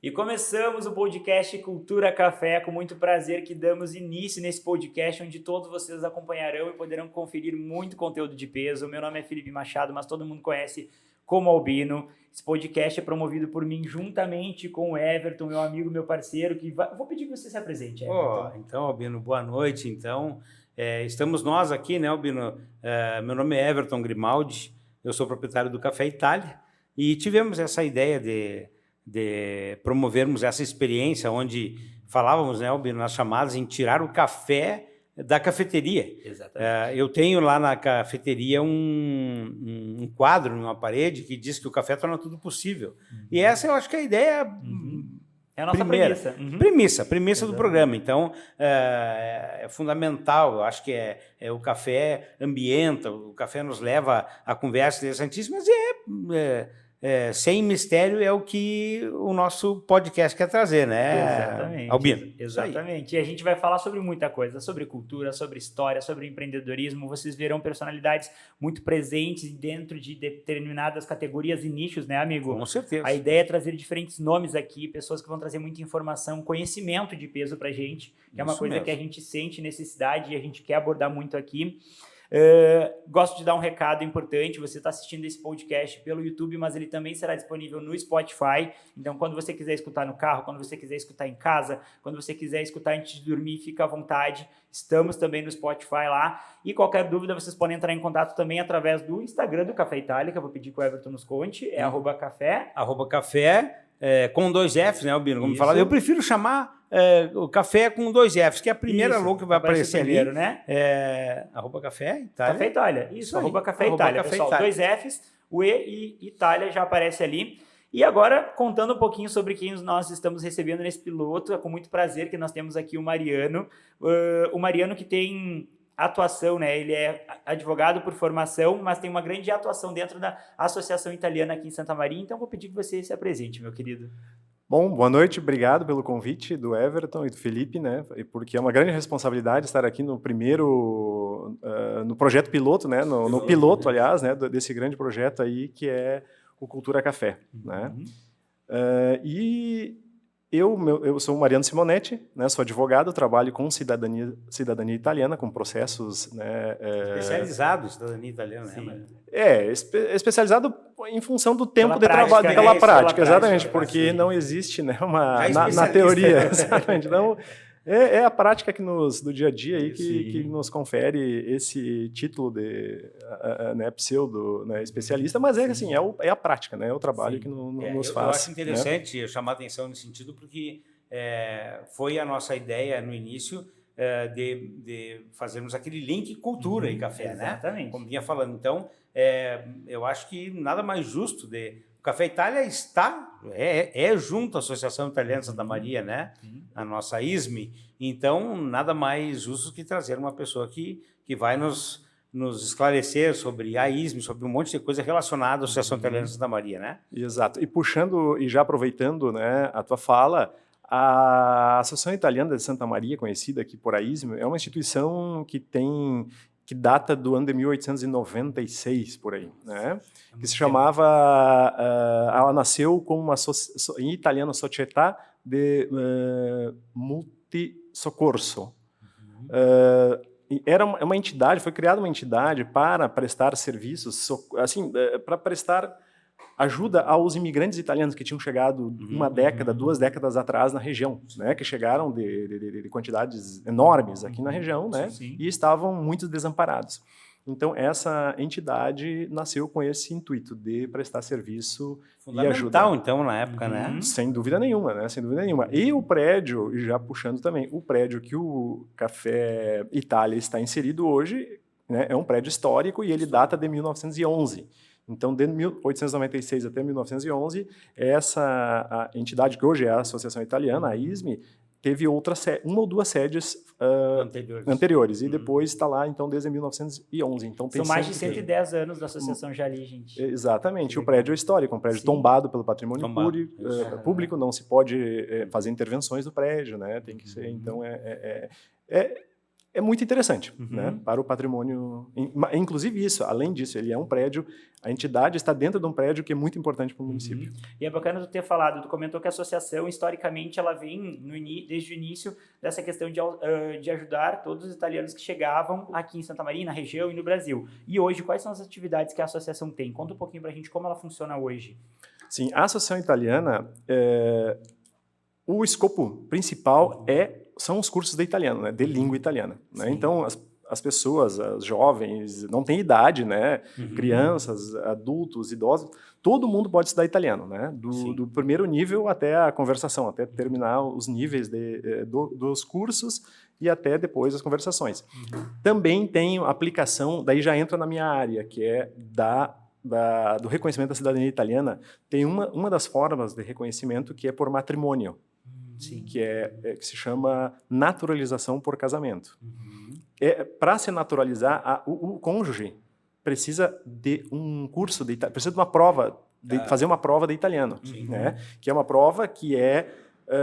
E começamos o podcast Cultura Café, com muito prazer que damos início nesse podcast, onde todos vocês acompanharão e poderão conferir muito conteúdo de peso. Meu nome é Felipe Machado, mas todo mundo conhece como Albino. Esse podcast é promovido por mim juntamente com o Everton, meu amigo, meu parceiro, vou pedir que você se apresente, Everton. Então, Albino, boa noite. Então, estamos nós aqui, né, Albino? Meu nome é Everton Grimaldi, eu sou proprietário do Café Itália e tivemos essa ideia de promovermos essa experiência onde falávamos, né, Albino, nas chamadas, em tirar o café da cafeteria. Exatamente. Eu tenho lá na cafeteria um quadro numa parede que diz que o café torna tudo possível. E essa eu acho que é a ideia... É a nossa premissa. Premissa do programa. Então, é fundamental. Eu acho que o café ambienta, o café nos leva a conversas interessantíssimas e sem mistério é o que o nosso podcast quer trazer, né, Exatamente. Albino? Exatamente. E a gente vai falar sobre muita coisa, sobre cultura, sobre história, sobre empreendedorismo. Vocês verão personalidades muito presentes dentro de determinadas categorias e nichos, né, amigo? Com certeza. A ideia é trazer diferentes nomes aqui, pessoas que vão trazer muita informação, conhecimento de peso pra gente, que é uma coisa que a gente sente necessidade e a gente quer abordar muito aqui. Gosto de dar um recado importante. Você está assistindo esse podcast pelo YouTube, mas ele também será disponível no Spotify. Então, quando você quiser escutar no carro, quando você quiser escutar em casa, quando você quiser escutar antes de dormir, fica à vontade. Estamos também no Spotify lá. E qualquer dúvida, vocês podem entrar em contato também através do Instagram do Café Itália, que eu vou pedir que o Everton nos conte. É @café. @café, com 2 Fs, né, Albino? Como falar. Eu prefiro chamar o café com 2 Fs, que é a primeira logo que vai aparecer primeiro, ali. né? @café Itália. Café Itália. Isso, @café Itália, pessoal. 2 Fs, o E e Itália já aparece ali. E agora, contando um pouquinho sobre quem nós estamos recebendo nesse piloto, é com muito prazer que nós temos aqui o Mariano. O Mariano que tem atuação, né? Ele é advogado por formação, mas tem uma grande atuação dentro da Associação Italiana aqui em Santa Maria. Então, vou pedir que você se apresente, meu querido. Bom, boa noite, obrigado pelo convite do Everton e do Felipe, né? Porque é uma grande responsabilidade estar aqui no primeiro, no projeto piloto, né? No piloto, aliás, né? Desse grande projeto aí que é o Cultura Café, né? E eu sou o Mariano Simonetti, né? Sou advogado, trabalho com cidadania italiana, com processos, né? Especializado em cidadania italiana, né? Especializado em função do tempo de trabalho, pela prática, exatamente, porque não existe, né, na teoria, exatamente. Então, é a prática que do dia a dia aí que nos confere esse título de pseudo, né, especialista, mas assim, é a prática, né, é o trabalho que nos faz. Eu acho interessante chamar a atenção nesse sentido, porque foi a nossa ideia no início de fazermos aquele link cultura e café, exatamente, né? Como vinha falando. Então, eu acho que nada mais justo o Café Itália está junto à Associação Italiana de Santa Maria, né? A nossa ISME. Então, nada mais justo que trazer uma pessoa que vai nos esclarecer sobre a ISME, sobre um monte de coisa relacionada à Associação Italiana de Santa Maria, né? Exato. E puxando e já aproveitando, né, a tua fala, a Associação Italiana de Santa Maria, conhecida aqui por ISME, é uma instituição que data do ano de 1896, por aí, né? Que se chamava, ela nasceu como em italiano Società de Multisoccorso. Era uma entidade, foi criada uma entidade para prestar serviços, assim, para prestar ajuda aos imigrantes italianos que tinham chegado uma década, 2 décadas atrás na região, né, que chegaram de quantidades enormes aqui na região, né, e estavam muito desamparados. Então, essa entidade nasceu com esse intuito de prestar serviço e ajudar. Fundamental, então, na época, né? Sem dúvida nenhuma, né? Sem dúvida nenhuma. E o prédio, já puxando também, o prédio que o Café Itália está inserido hoje, né, é um prédio histórico e ele data de 1911. Então, de 1896 até 1911, a entidade que hoje é a Associação Italiana, a ISME, teve uma ou 2 sedes anteriores. E depois está lá, então, desde 1911. Então, são mais de 110 anos da associação já ali, gente. Exatamente. O prédio é histórico, um prédio tombado pelo patrimônio público, não se pode fazer intervenções no prédio, né? Tem que ser, então, é muito interessante, né, para o patrimônio. Inclusive isso, além disso, ele é um prédio, a entidade está dentro de um prédio que é muito importante para o município. E é bacana tu ter falado, tu comentou que a associação, historicamente, ela vem desde o início dessa questão de ajudar todos os italianos que chegavam aqui em Santa Maria, na região e no Brasil. E hoje, quais são as atividades que a associação tem? Conta um pouquinho para a gente como ela funciona hoje. Sim, a Associação Italiana, o escopo principal são os cursos de italiano, né, de língua italiana. Né? Então, as pessoas, os jovens, não tem idade, né? Crianças, adultos, idosos, todo mundo pode estudar italiano, né? Do primeiro nível até a conversação, até terminar os níveis dos cursos e até depois as conversações. Também tem aplicação, daí já entra na minha área, que é do reconhecimento da cidadania italiana. Tem uma das formas de reconhecimento que é por matrimônio. Sim. Que se chama naturalização por casamento. Para se naturalizar, o cônjuge precisa de um curso, precisa de uma prova, fazer uma prova de italiano, né? Que é uma prova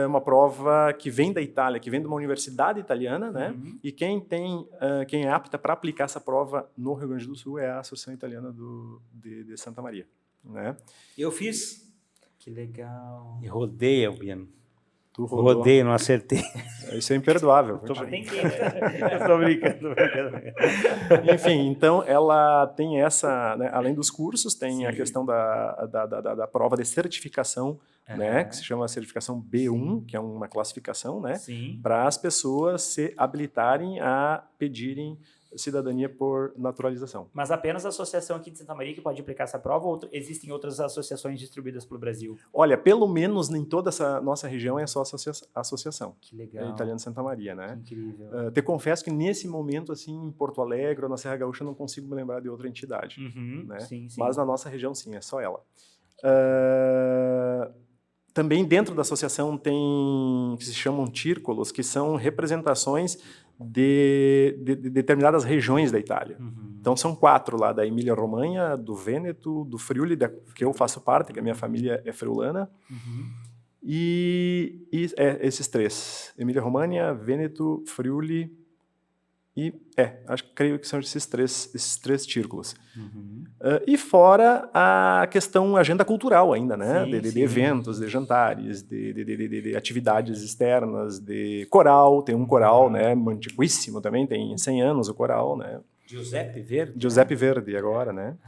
uma prova que vem da Itália, que vem de uma universidade italiana, né? E quem é apta para aplicar essa prova no Rio Grande do Sul é a Associação Italiana de Santa Maria, né? Eu fiz. Que legal. E rodei, Albino. Tu rodou. Rodei, não acertei. Isso é imperdoável. Tem que... Estou brincando. Enfim, então ela tem essa, né, além dos cursos, tem a questão da prova de certificação, né, que se chama certificação B1, que é uma classificação, né, para as pessoas se habilitarem a pedirem cidadania por naturalização. Mas apenas a associação aqui de Santa Maria que pode aplicar essa prova ou existem outras associações distribuídas pelo Brasil? Olha, pelo menos em toda essa nossa região é só associação. Que legal. Italiana de Santa Maria, né? Que incrível. Te confesso que nesse momento, assim, em Porto Alegre ou na Serra Gaúcha, eu não consigo me lembrar de outra entidade. Né? Sim. Mas na nossa região, sim, é só ela. Também dentro da associação tem que se chamam círculos, que são representações de determinadas regiões da Itália. Então são 4 lá, da Emília-Romanha, do Vêneto, do Friuli, que eu faço parte, que a minha família é friulana, e esses 3, Emília-Romanha, Vêneto, Friuli creio que são esses três círculos. E fora a questão agenda cultural ainda, né? De eventos, de jantares, de atividades externas, de coral, tem um coral, né? Antiquíssimo também, tem 100 anos o coral, né? Giuseppe Verdi agora, né?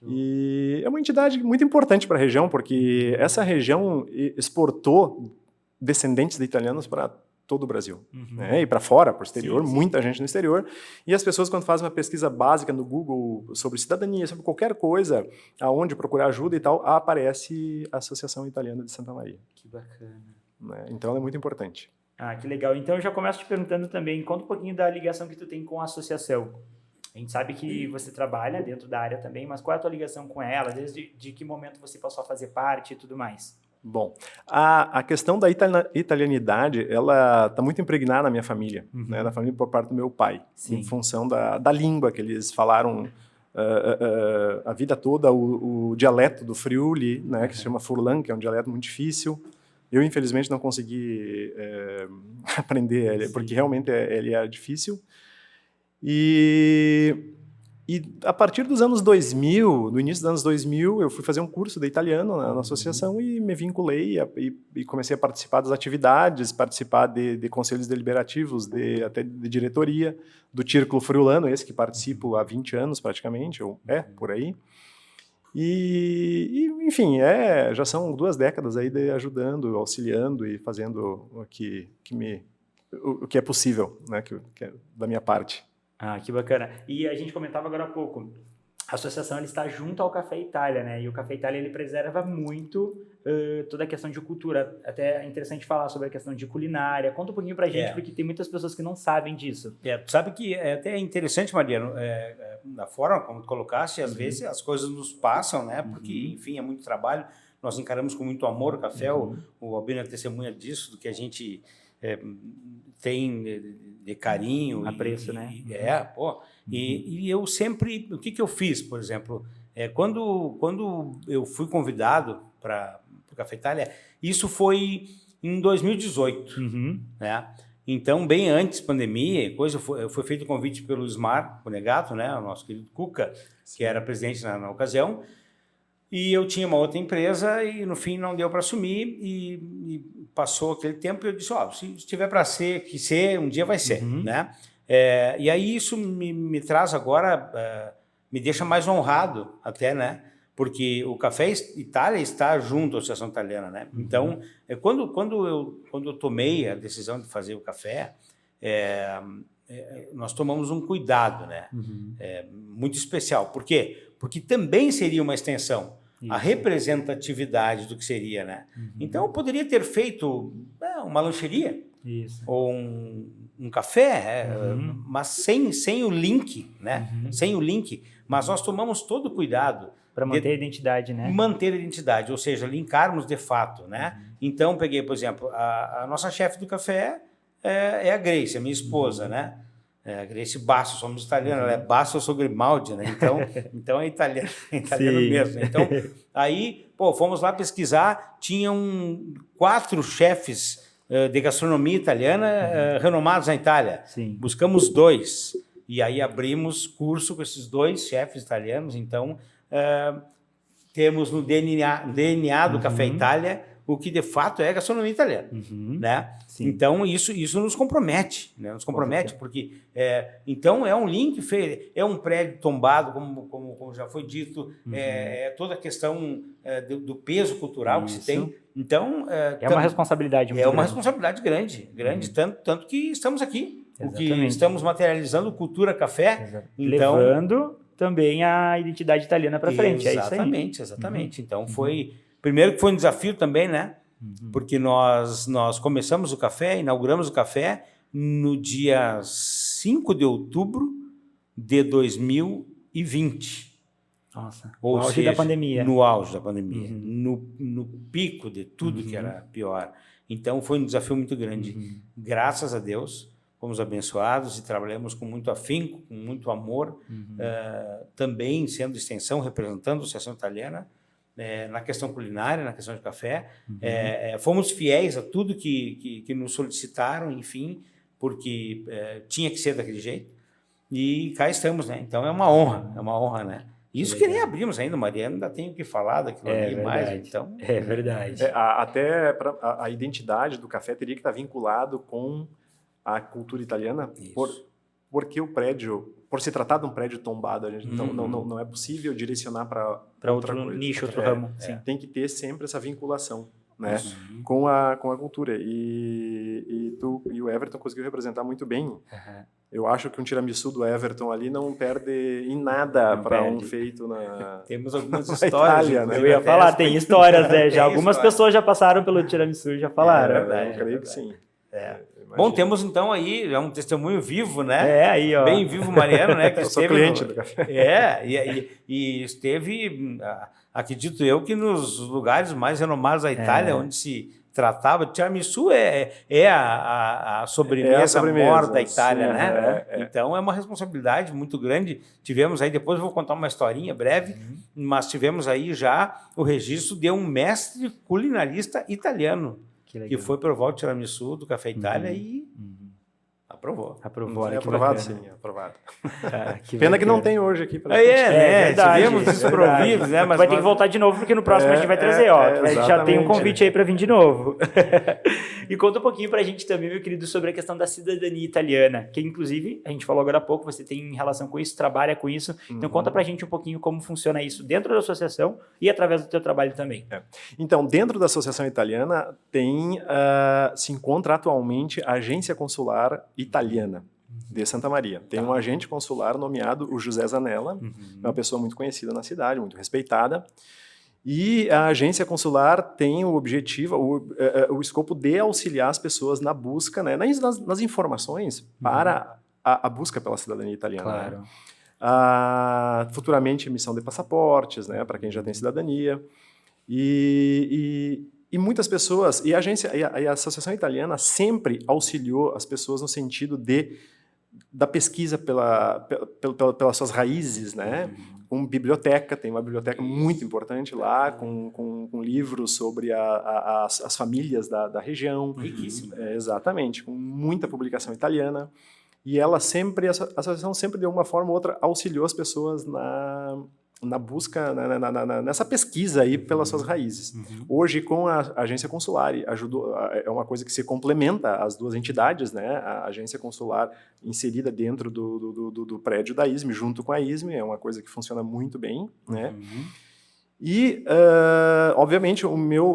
E é uma entidade muito importante para a região, porque essa região exportou descendentes de italianos para todo o Brasil, né? E para fora, para o exterior, muita gente no exterior. E as pessoas, quando fazem uma pesquisa básica no Google sobre cidadania, sobre qualquer coisa, aonde procurar ajuda e tal, aparece a Associação Italiana de Santa Maria. Que bacana. Né? Então, ela é muito importante. Que legal. Então, eu já começo te perguntando também, conta um pouquinho da ligação que tu tem com a associação. A gente sabe que você trabalha dentro da área também, mas qual é a tua ligação com ela? Desde que momento você passou a fazer parte e tudo mais? Bom, a questão da italianidade, ela está muito impregnada na minha família, né, na família por parte do meu pai, em função da língua que eles falaram a vida toda, o dialeto do Friuli, né, que se chama Furlan, que é um dialeto muito difícil. Eu, infelizmente, não consegui aprender ele, porque realmente ele é difícil. E a partir dos anos 2000, no início dos anos 2000, eu fui fazer um curso de italiano na associação e me vinculei e comecei a participar das atividades, participar de conselhos deliberativos, até de diretoria, do Círculo Friulano, esse que participo há 20 anos praticamente, ou por aí. Enfim, já são 2 décadas aí ajudando, auxiliando e fazendo o que é possível, né, que é da minha parte. Que bacana. E a gente comentava agora há pouco, a associação ele está junto ao Café Itália, né? E o Café Itália ele preserva muito toda a questão de cultura. Até é interessante falar sobre a questão de culinária. Conta um pouquinho pra gente, porque tem muitas pessoas que não sabem disso. Tu sabe que é até interessante, Mariano, da forma como tu colocaste, às vezes as coisas nos passam, né? Porque, enfim, é muito trabalho. Nós encaramos com muito amor o café. O Albino é testemunha disso, do que a gente tem de carinho. Apreço, né? E eu sempre... O que eu fiz, por exemplo? Quando eu fui convidado para o Café Itália, isso foi em 2018, né? Então, bem antes da pandemia, foi feito o convite pelo Ismar Ponegato, né, o nosso querido Cuca, que era presidente na ocasião, e eu tinha uma outra empresa e, no fim, não deu para assumir e passou aquele tempo e eu disse, se tiver para ser, um dia vai ser, né? E aí isso me traz agora, me deixa mais honrado até, né? Porque o Café Itália está junto à Associação Italiana, né? Então, quando eu tomei a decisão de fazer o café, nós tomamos um cuidado, né? Muito especial. Por quê? Porque também seria uma extensão, a representatividade do que seria, né? Então, eu poderia ter feito uma lancheria ou um café, mas sem o link, né? Sem o link. Mas nós tomamos todo o cuidado para manter a identidade, né? Manter a identidade, ou seja, linkarmos de fato, né? Então, peguei, por exemplo, a nossa chefe do café é a Grace, a minha esposa, né? A Grace Basso, somos italianos, ela é Basso, eu sou Grimaldi, né? Então é italiano mesmo. Então, aí, fomos lá pesquisar, tinham 4 chefes de gastronomia italiana renomados na Itália. Sim. Buscamos 2, e aí abrimos curso com esses 2 chefes italianos, então temos no DNA do Café Itália o que de fato é a gastronomia italiana, né? Sim. Então isso nos compromete, né? Nos compromete porque então é um link, é um prédio tombado, como já foi dito, toda a questão do peso cultural que se tem. Então é uma responsabilidade muito grande. Responsabilidade grande, tanto que estamos aqui, o que estamos materializando cultura café, então levando também a identidade italiana para frente. Exatamente. Então primeiro que foi um desafio também, né? Porque nós começamos o café, inauguramos o café no dia 5 de outubro de 2020. Nossa, ou no auge seja, da pandemia. No auge da pandemia, no pico de tudo que era pior. Então foi um desafio muito grande. Graças a Deus, fomos abençoados e trabalhamos com muito afinco, com muito amor, também sendo extensão, representando a Associação Italiana, na questão culinária, na questão de café. Fomos fiéis a tudo que nos solicitaram, enfim, porque tinha que ser daquele jeito. E cá estamos, né? Então é uma honra, né? Isso que nem abrimos ainda, Mariana, ainda tem o que falar daquilo ali mais. Então, é verdade. Até a identidade do café teria que estar vinculado com a cultura italiana, porque o prédio, por se tratar de um prédio tombado, a gente não é possível direcionar para outro nicho, outro ramo. Sim. Tem que ter sempre essa vinculação, né, com a cultura. E tu e o Everton conseguiu representar muito bem. Eu acho que um tiramisu do Everton ali não perde em nada para um feito na Temos algumas histórias, Itália, né? Eu ia falar, tem histórias, né? Já algumas pessoas já passaram pelo tiramisu e já falaram. Eu creio que sim. Bom, temos então aí um testemunho vivo, né? Aí, ó. Bem vivo, Mariano, né? Que eu sou cliente do café. E esteve, acredito eu, que nos lugares mais renomados da Itália, onde se tratava, tiramisu é a sobremesa maior da Itália, né? Então é uma responsabilidade muito grande. Tivemos aí, depois eu vou contar uma historinha breve, mas tivemos aí já o registro de um mestre culinarista italiano, que foi provar o tiramisu do Café Itália e aprovou. Aprovado, sim, aprovado. Pena que não tem hoje aqui. Tivemos desprovidos, né? Mas vai ter que voltar de novo, porque no próximo a gente vai trazer, já tem um convite aí para vir de novo. E conta um pouquinho para a gente também, meu querido, sobre a questão da cidadania italiana, que inclusive, a gente falou agora há pouco, você tem relação com isso, trabalha com isso. Então conta para a gente um pouquinho como funciona isso dentro da associação e através do teu trabalho também. Então, dentro da Associação Italiana, se encontra atualmente a Agência Consular Italiana de Santa Maria. Tem um agente consular nomeado o José Zanella, uma pessoa muito conhecida na cidade, muito respeitada. E a agência consular tem o objetivo, o escopo de auxiliar as pessoas na busca, né, nas informações para a busca pela cidadania italiana. Claro. Futuramente, emissão de passaportes, né, para quem já tem cidadania. E muitas pessoas, e a Associação Italiana sempre auxiliou as pessoas no sentido da pesquisa pelas suas raízes, né? com biblioteca, tem uma biblioteca muito importante lá, com livros sobre as famílias da região. Riquíssimo. Exatamente, com muita publicação italiana. E ela sempre, a associação sempre, de uma forma ou outra, auxiliou as pessoas na busca, nessa pesquisa aí pelas suas raízes. Hoje, com a agência consular, é uma coisa que se complementa as duas entidades, né? A agência consular inserida dentro do prédio da ISME, junto com a ISME, é uma coisa que funciona muito bem, né? E, obviamente,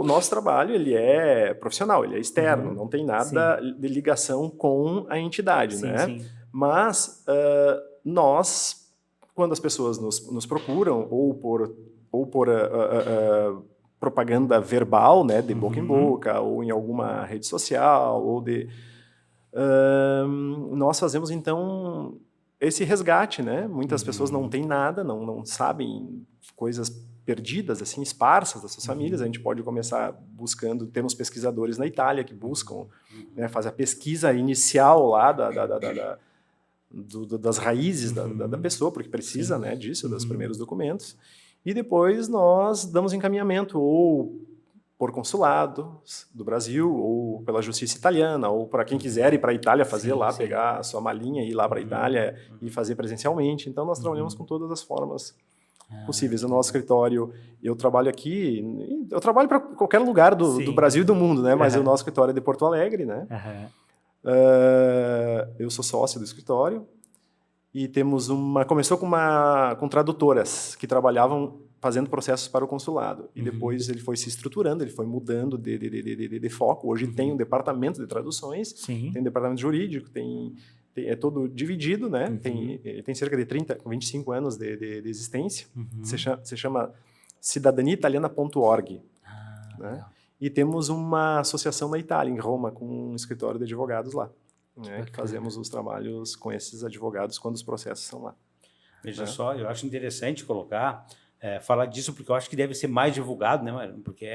nosso trabalho ele é profissional, ele é externo, não tem nada de ligação com a entidade, né? Sim. Mas nós, quando as pessoas nos procuram, ou por propaganda verbal, né, de boca em boca, ou em alguma rede social, nós fazemos, então, esse resgate, né? Muitas pessoas não têm nada, não sabem coisas perdidas, assim, esparsas das suas famílias. A gente pode começar buscando, temos pesquisadores na Itália que buscam, né, fazer a pesquisa inicial lá das raízes da pessoa, porque precisa, né, disso, dos primeiros documentos, e depois nós damos encaminhamento ou por consulados do Brasil, ou pela justiça italiana, ou para quem quiser ir para a Itália fazer pegar a sua malinha e ir lá para a Itália e fazer presencialmente. Então nós trabalhamos com todas as formas possíveis. O nosso escritório, eu trabalho aqui, eu trabalho para qualquer lugar do Brasil e do mundo, né, mas o nosso escritório é de Porto Alegre, né? Eu sou sócio do escritório e começou com tradutoras que trabalhavam fazendo processos para o consulado e depois ele foi se estruturando, ele foi mudando de foco. Hoje tem um departamento de traduções, tem um departamento jurídico, é todo dividido, né? Tem cerca de 25 anos de existência. Se chama cidadaniaitaliana.org, né? E temos uma associação na Itália, em Roma, com um escritório de advogados lá, né, que fazemos os trabalhos com esses advogados quando os processos são lá. Veja só, eu acho interessante falar disso, porque eu acho que deve ser mais divulgado, né, Mariano? Porque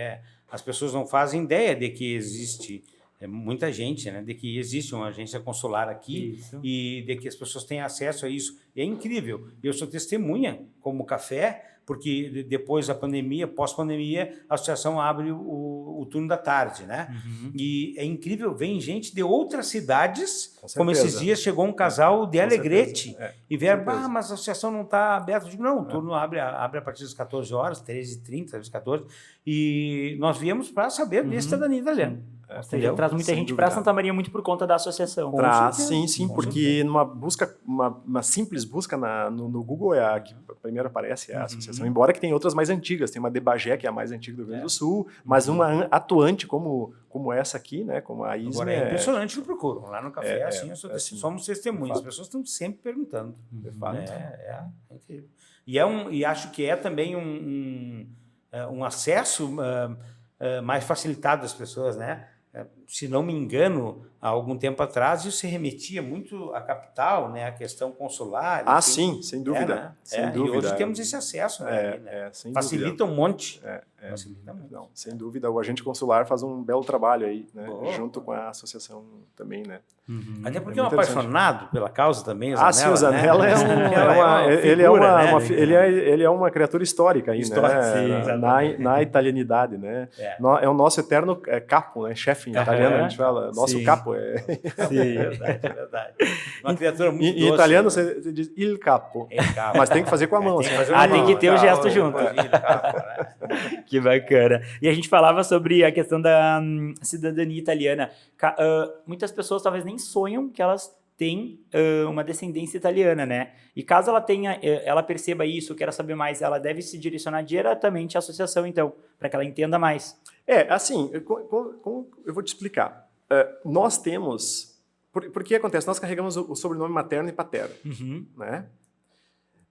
as pessoas não fazem ideia de que existe muita gente, né, de que existe uma agência consular aqui e de que as pessoas têm acesso a isso. E é incrível. Eu sou testemunha, como café, porque depois da pandemia, pós-pandemia, a associação abre o turno da tarde, né? E é incrível, vem gente de outras cidades, como esses dias chegou um casal de Alegrete, e vieram, mas a associação não está aberta. Eu digo, não, o turno abre a partir das 14 horas, 13h30, às 14 e nós viemos para saber de cidadania italiana. Ou seja, traz muita gente para Santa Maria muito por conta da associação. Sim, porque numa busca, uma simples busca no Google é a que primeiro aparece a associação, embora que tem outras mais antigas, tem uma de Bagé, que é a mais antiga do Rio Grande do Sul, mas uma atuante como essa aqui, né, como a ISME. Agora é impressionante o que procuram. Lá no café, somos testemunhas, as pessoas estão sempre perguntando. De fato. É incrível. E acho que é também um acesso mais facilitado das pessoas, né? Se não me engano, há algum tempo atrás, isso se remetia muito à capital, né? A questão consular. Sim, sem dúvida. Sem dúvida. E hoje temos esse acesso, né? Sem facilita dúvida. Um monte. Facilita muito. Não, sem dúvida, o agente consular faz um belo trabalho aí, né? Junto com a associação também, né? Até porque é um apaixonado pela causa também, o Zanella. O Zanella, né? ele é uma criatura histórica aí, né? Na italianidade, né? É o nosso eterno capo, né? Chefe em italiano, a gente fala, nosso capo é... Sim, é verdade. Uma criatura muito doce. Em italiano você diz il capo, mas tem que fazer com a mão. Tem que ter o gesto junto. Que bacana. E a gente falava sobre a questão da cidadania italiana. Muitas pessoas talvez nem sonham que elas têm uma descendência italiana, né? E caso ela perceba isso, queira saber mais, ela deve se direcionar diretamente à associação, então, para que ela entenda mais. Assim, eu vou te explicar. Nós temos... Porque acontece? Nós carregamos o sobrenome materno e paterno, né?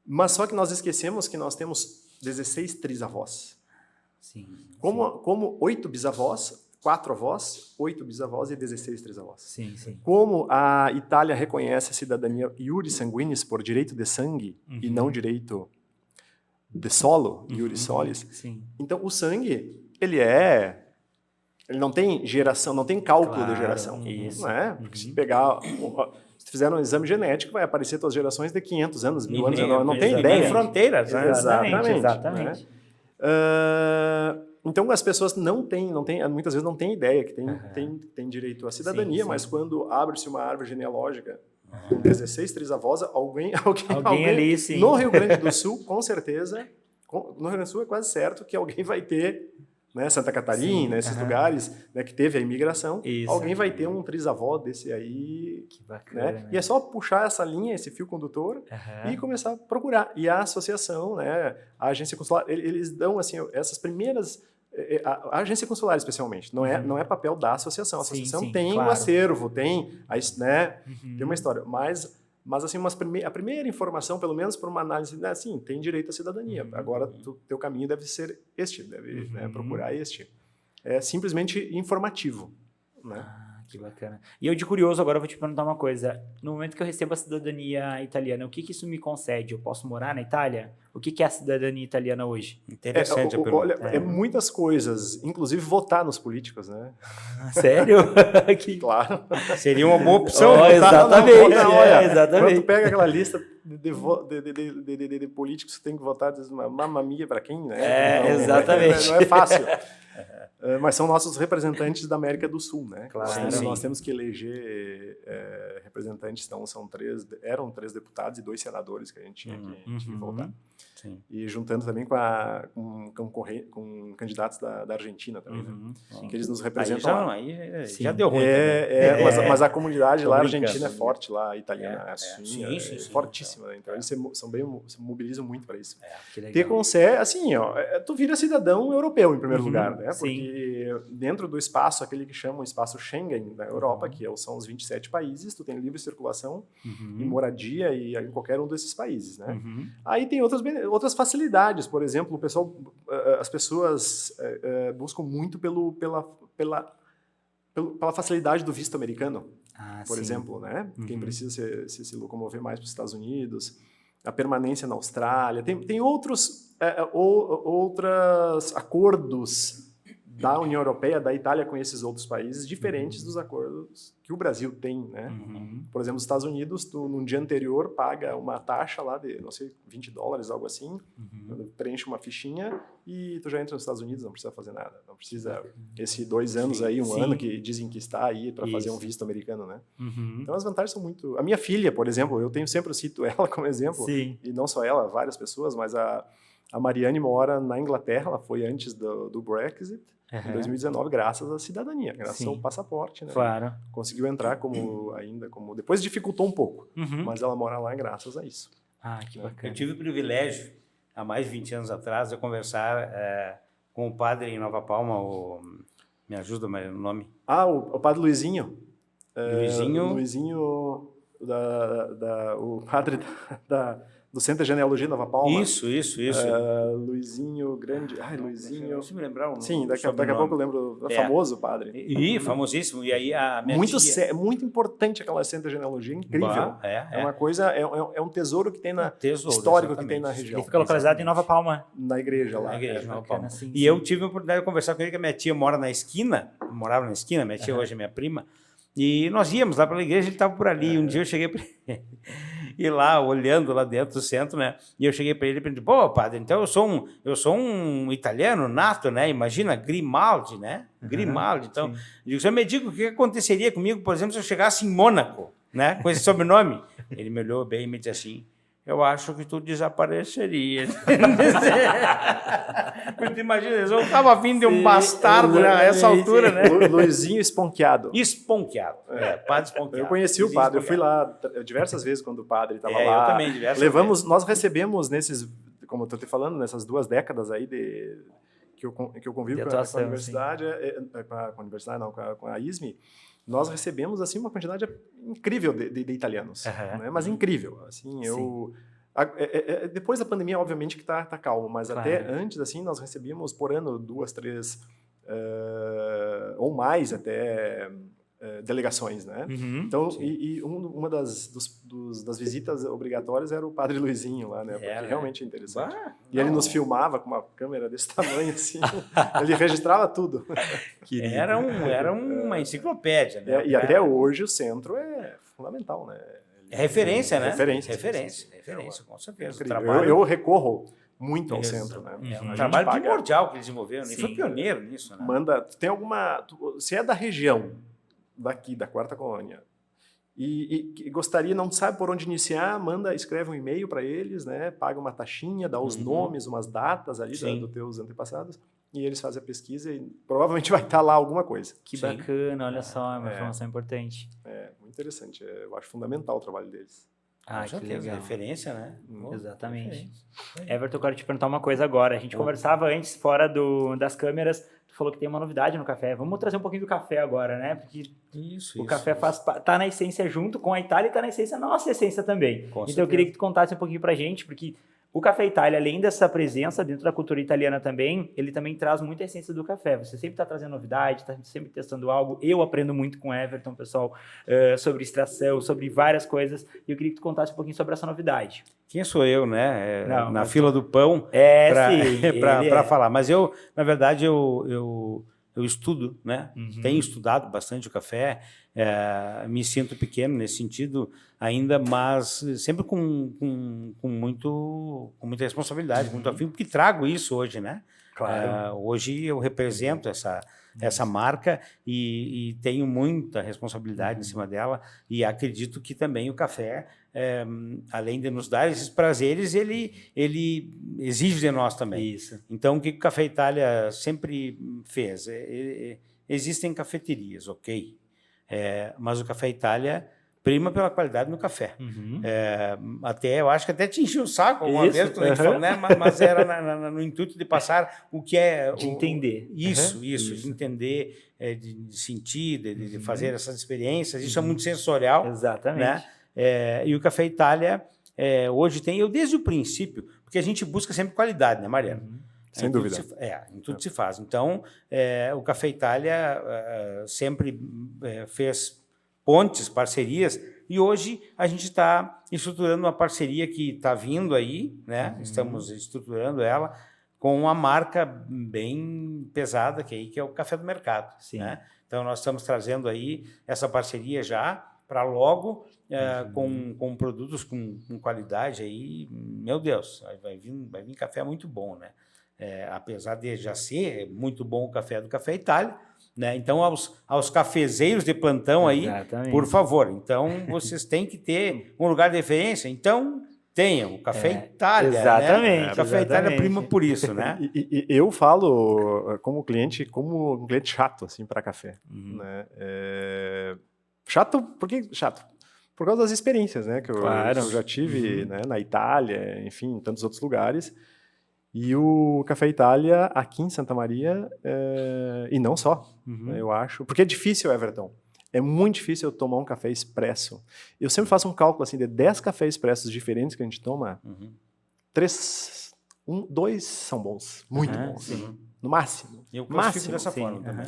Mas só que nós esquecemos que nós temos 16 trisavós. Como 8 bisavós, 4 avós, 8 bisavós e 16 trisavós. Como a Itália reconhece a cidadania iuris sanguinis por direito de sangue e não direito de solo, iuris solis. Então, o sangue, ele é Ele não tem geração, não tem cálculo de geração. Isso. Não é? Porque se pegar... Se fizer um exame genético, vai aparecer tuas gerações de 500 anos, 1000 anos. Não tem ideia. Tem fronteiras, né? Exatamente. Né? Então, as pessoas não têm, muitas vezes não têm ideia que tem direito à cidadania, sim. Mas quando abre-se uma árvore genealógica com 16 trisavós, alguém ali, sim. No Rio Grande do Sul, com certeza, no Rio Grande do Sul é quase certo que alguém vai ter, né, Santa Catarina, esses lugares, né, que teve a imigração, alguém vai ter um trisavó desse aí. Que bacana, né? E é só puxar essa linha, esse fio condutor e começar a procurar. E a associação, né, a agência consular, eles dão assim, essas primeiras... A agência consular, especialmente, não é papel da associação. A associação tem um acervo, tem uma história, mas assim, a primeira informação, pelo menos por uma análise, né, assim, tem direito à cidadania. Agora, teu caminho deve ser este, deve procurar este. É simplesmente informativo, né? Que bacana. E eu, de curioso, agora eu vou te perguntar uma coisa. No momento que eu recebo a cidadania italiana, o que isso me concede? Eu posso morar na Itália? O que é a cidadania italiana hoje? Interessante a pergunta. Olha, muitas coisas, inclusive votar nos políticos, né? Sério? Claro. Seria uma boa opção. Exatamente. Quando tu pega aquela lista de políticos que tem que votar, diz uma mamamia para quem, né? Exatamente. Não é fácil. Mas são nossos representantes da América do Sul, né? Claro. Sim. Nós temos que eleger representantes, então eram 3 deputados e 2 senadores que a gente tinha que votar. Sim. E juntando também com candidatos da Argentina também, né? Que eles nos representam. Já deu ruim. Mas a comunidade lá argentina é forte, lá a italiana é fortíssima, né? Então eles se mobilizam muito para isso. Assim, tu vira cidadão europeu em primeiro lugar, né? Porque dentro do espaço, aquele que chamam espaço Schengen da Europa, que são os 27 países, tu tem livre circulação e moradia em qualquer um desses países, né? Aí tem outras facilidades, por exemplo, as pessoas buscam muito pela facilidade do visto americano, por exemplo, né? Quem precisa se locomover mais para os Estados Unidos, a permanência na Austrália, tem outros acordos da União Europeia, da Itália com esses outros países, diferentes dos acordos que o Brasil tem, né? Por exemplo, os Estados Unidos, tu, no dia anterior, paga uma taxa lá de, não sei, $20, algo assim, preenche uma fichinha e tu já entra nos Estados Unidos, não precisa fazer nada. Não precisa esses 2 anos aí, um ano, que dizem que está aí para fazer um visto americano, né? Então, as vantagens são muito... A minha filha, por exemplo, eu sempre cito ela como exemplo, e não só ela, várias pessoas, mas a Mariane mora na Inglaterra, ela foi antes do Brexit, em 2019, graças à cidadania, graças ao passaporte, né? Claro. Conseguiu entrar depois dificultou um pouco, mas ela mora lá graças a isso. Que bacana. Eu tive o privilégio, há mais de 20 anos atrás, de conversar com o padre em Nova Palma, me ajuda o nome? O padre Luizinho. Luizinho, o padre do Centro de Genealogia Nova Palma. Isso. Luizinho Grande. Luizinho. Não sei me lembrar o nome. Sim, daqui a pouco eu lembro. Famoso padre. Famosíssimo. E aí a minha muito importante aquela Centro de Genealogia, incrível. É uma coisa, é um tesouro que tem histórico exatamente. Que tem na região. Ele fica localizado em Nova Palma. Na igreja lá. Na igreja, Nova Palma. E eu tive a oportunidade de conversar com ele, que a minha tia morava na esquina, minha tia hoje é minha prima, e nós íamos lá pela igreja, ele estava por ali. Um dia eu cheguei para ele, e lá, olhando lá dentro do centro, né? E eu cheguei para ele e perguntei, pô, padre, então eu sou um italiano nato, né? Imagina, Grimaldi, né? Grimaldi. Então, eu digo, senhor me diga o que aconteceria comigo, por exemplo, se eu chegasse em Mônaco, né? Com esse sobrenome. Ele me olhou bem e me disse assim, eu acho que tu desapareceria. Imagina, eu estava vindo de um bastardo a essa altura, né? Luizinho Esponqueado. Padre Esponqueado. Eu conheci o padre, eu fui lá diversas vezes quando o padre estava lá. Eu também, diversas vezes. Nós recebemos como eu estou te falando, nessas 2 décadas aí que eu convivo com a universidade, com a ISME, nós recebemos assim uma quantidade incrível de italianos, né? Mas incrível, assim, depois da pandemia, obviamente que tá calmo, mas até antes, assim, nós recebíamos por ano 2, 3 ou mais até delegações, né? Então, uma das visitas obrigatórias era o Padre Luizinho lá, né? Porque realmente é interessante. E ele nos filmava com uma câmera desse tamanho, assim. Ele registrava tudo. Era uma enciclopédia, né? E até hoje o centro é fundamental, né? É referência, né? Referência, com certeza. Eu recorro muito ao centro, né? Um trabalho primordial que eles desenvolveram. Ele foi pioneiro nisso, né? Tem alguma... Se é da região daqui, da Quarta Colônia, e gostaria, não sabe por onde iniciar, escreve um e-mail para eles, né? Paga uma taxinha, dá os nomes, umas datas ali dos teus antepassados, e eles fazem a pesquisa e provavelmente vai estar lá alguma coisa. Que bacana, olha só, é uma informação importante. É, muito interessante. Eu acho fundamental o trabalho deles. Que legal. Referência, né? Exatamente. Everton, eu quero te perguntar uma coisa agora. A gente conversava antes, fora das câmeras, tu falou que tem uma novidade no café. Vamos trazer um pouquinho do café agora, né? Porque o café tá na essência junto com a Itália e tá na essência, nossa essência também. Então eu queria que tu contasse um pouquinho pra gente, porque o Café Itália, além dessa presença dentro da cultura italiana também, ele também traz muita essência do café. Você sempre está trazendo novidade, está sempre testando algo. Eu aprendo muito com o Everton, pessoal, sobre extração, sobre várias coisas. E eu queria que tu contasse um pouquinho sobre essa novidade. Quem sou eu, né? Na fila do pão para falar. Mas eu, na verdade, eu estudo, né? Tenho estudado bastante o café. Me sinto pequeno nesse sentido ainda, mas sempre com muita responsabilidade, muito afim, porque trago isso hoje, né? Claro. Hoje eu represento essa marca e tenho muita responsabilidade em cima dela, e acredito que também o café, além de nos dar esses prazeres, ele exige de nós também. Isso. Então, o que o Café Itália sempre fez? Existem cafeterias, ok? Mas o Café Itália prima pela qualidade no café. Eu acho que até te enchi o saco alguma vez, quando a gente falou, né? Mas era no intuito de passar o que é... De entender. Isso, de entender, de sentir, de fazer essas experiências. Isso é muito sensorial. Exatamente. Né? E o Café Itália hoje tem, desde o princípio, porque a gente busca sempre qualidade, né, Mariano? Sem dúvida. Em tudo se faz. Então, o Café Itália sempre fez pontes, parcerias, e hoje a gente está estruturando uma parceria que está vindo aí, né? Estamos estruturando ela com uma marca bem pesada, que é o Café do Mercado. Sim. Né? Então, nós estamos trazendo aí essa parceria já para logo, com produtos com qualidade aí, meu Deus, vai vir café muito bom, né? Apesar de já ser muito bom o café do Café Itália, né? Então, aos cafezeiros de plantão aí, por favor, então vocês têm que ter um lugar de referência, então tenham o Café Itália. Exatamente. Né? O Café Itália prima por isso, né? E eu falo como um cliente chato assim, para café. Né? Chato, por que chato? Por causa das experiências, né? Que eu já tive, né? Na Itália, enfim, em tantos outros lugares. E o Café Itália, aqui em Santa Maria, e não só, eu acho. Porque é difícil, Everton. É muito difícil eu tomar um café expresso. Eu sempre faço um cálculo assim, de 10 cafés expressos diferentes que a gente toma, 2 são bons, muito bons. Sim. No máximo. Eu classifico dessa forma também.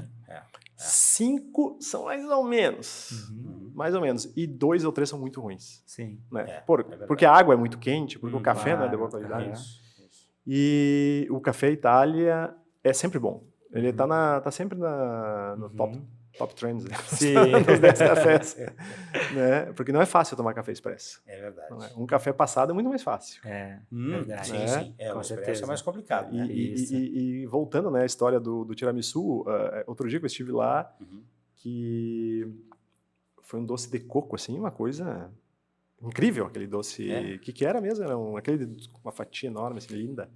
5 são mais ou menos. Mais ou menos. E 2 ou 3 são muito ruins. Sim. Né? Porque a água é muito quente, porque o café não é de boa qualidade. E o Café Itália é sempre bom. Ele tá sempre no top trends, né? Sim. Nos 10 cafés. Né? Porque não é fácil tomar café expresso. É verdade. Não é? Um café passado é muito mais fácil. Verdade. Sim. O expresso é mais complicado. Né? E voltando, né, à história do tiramisu, outro dia que eu estive lá, que foi um doce de coco, assim, uma coisa... incrível, aquele doce. O que era mesmo? Era uma fatia enorme, assim, linda.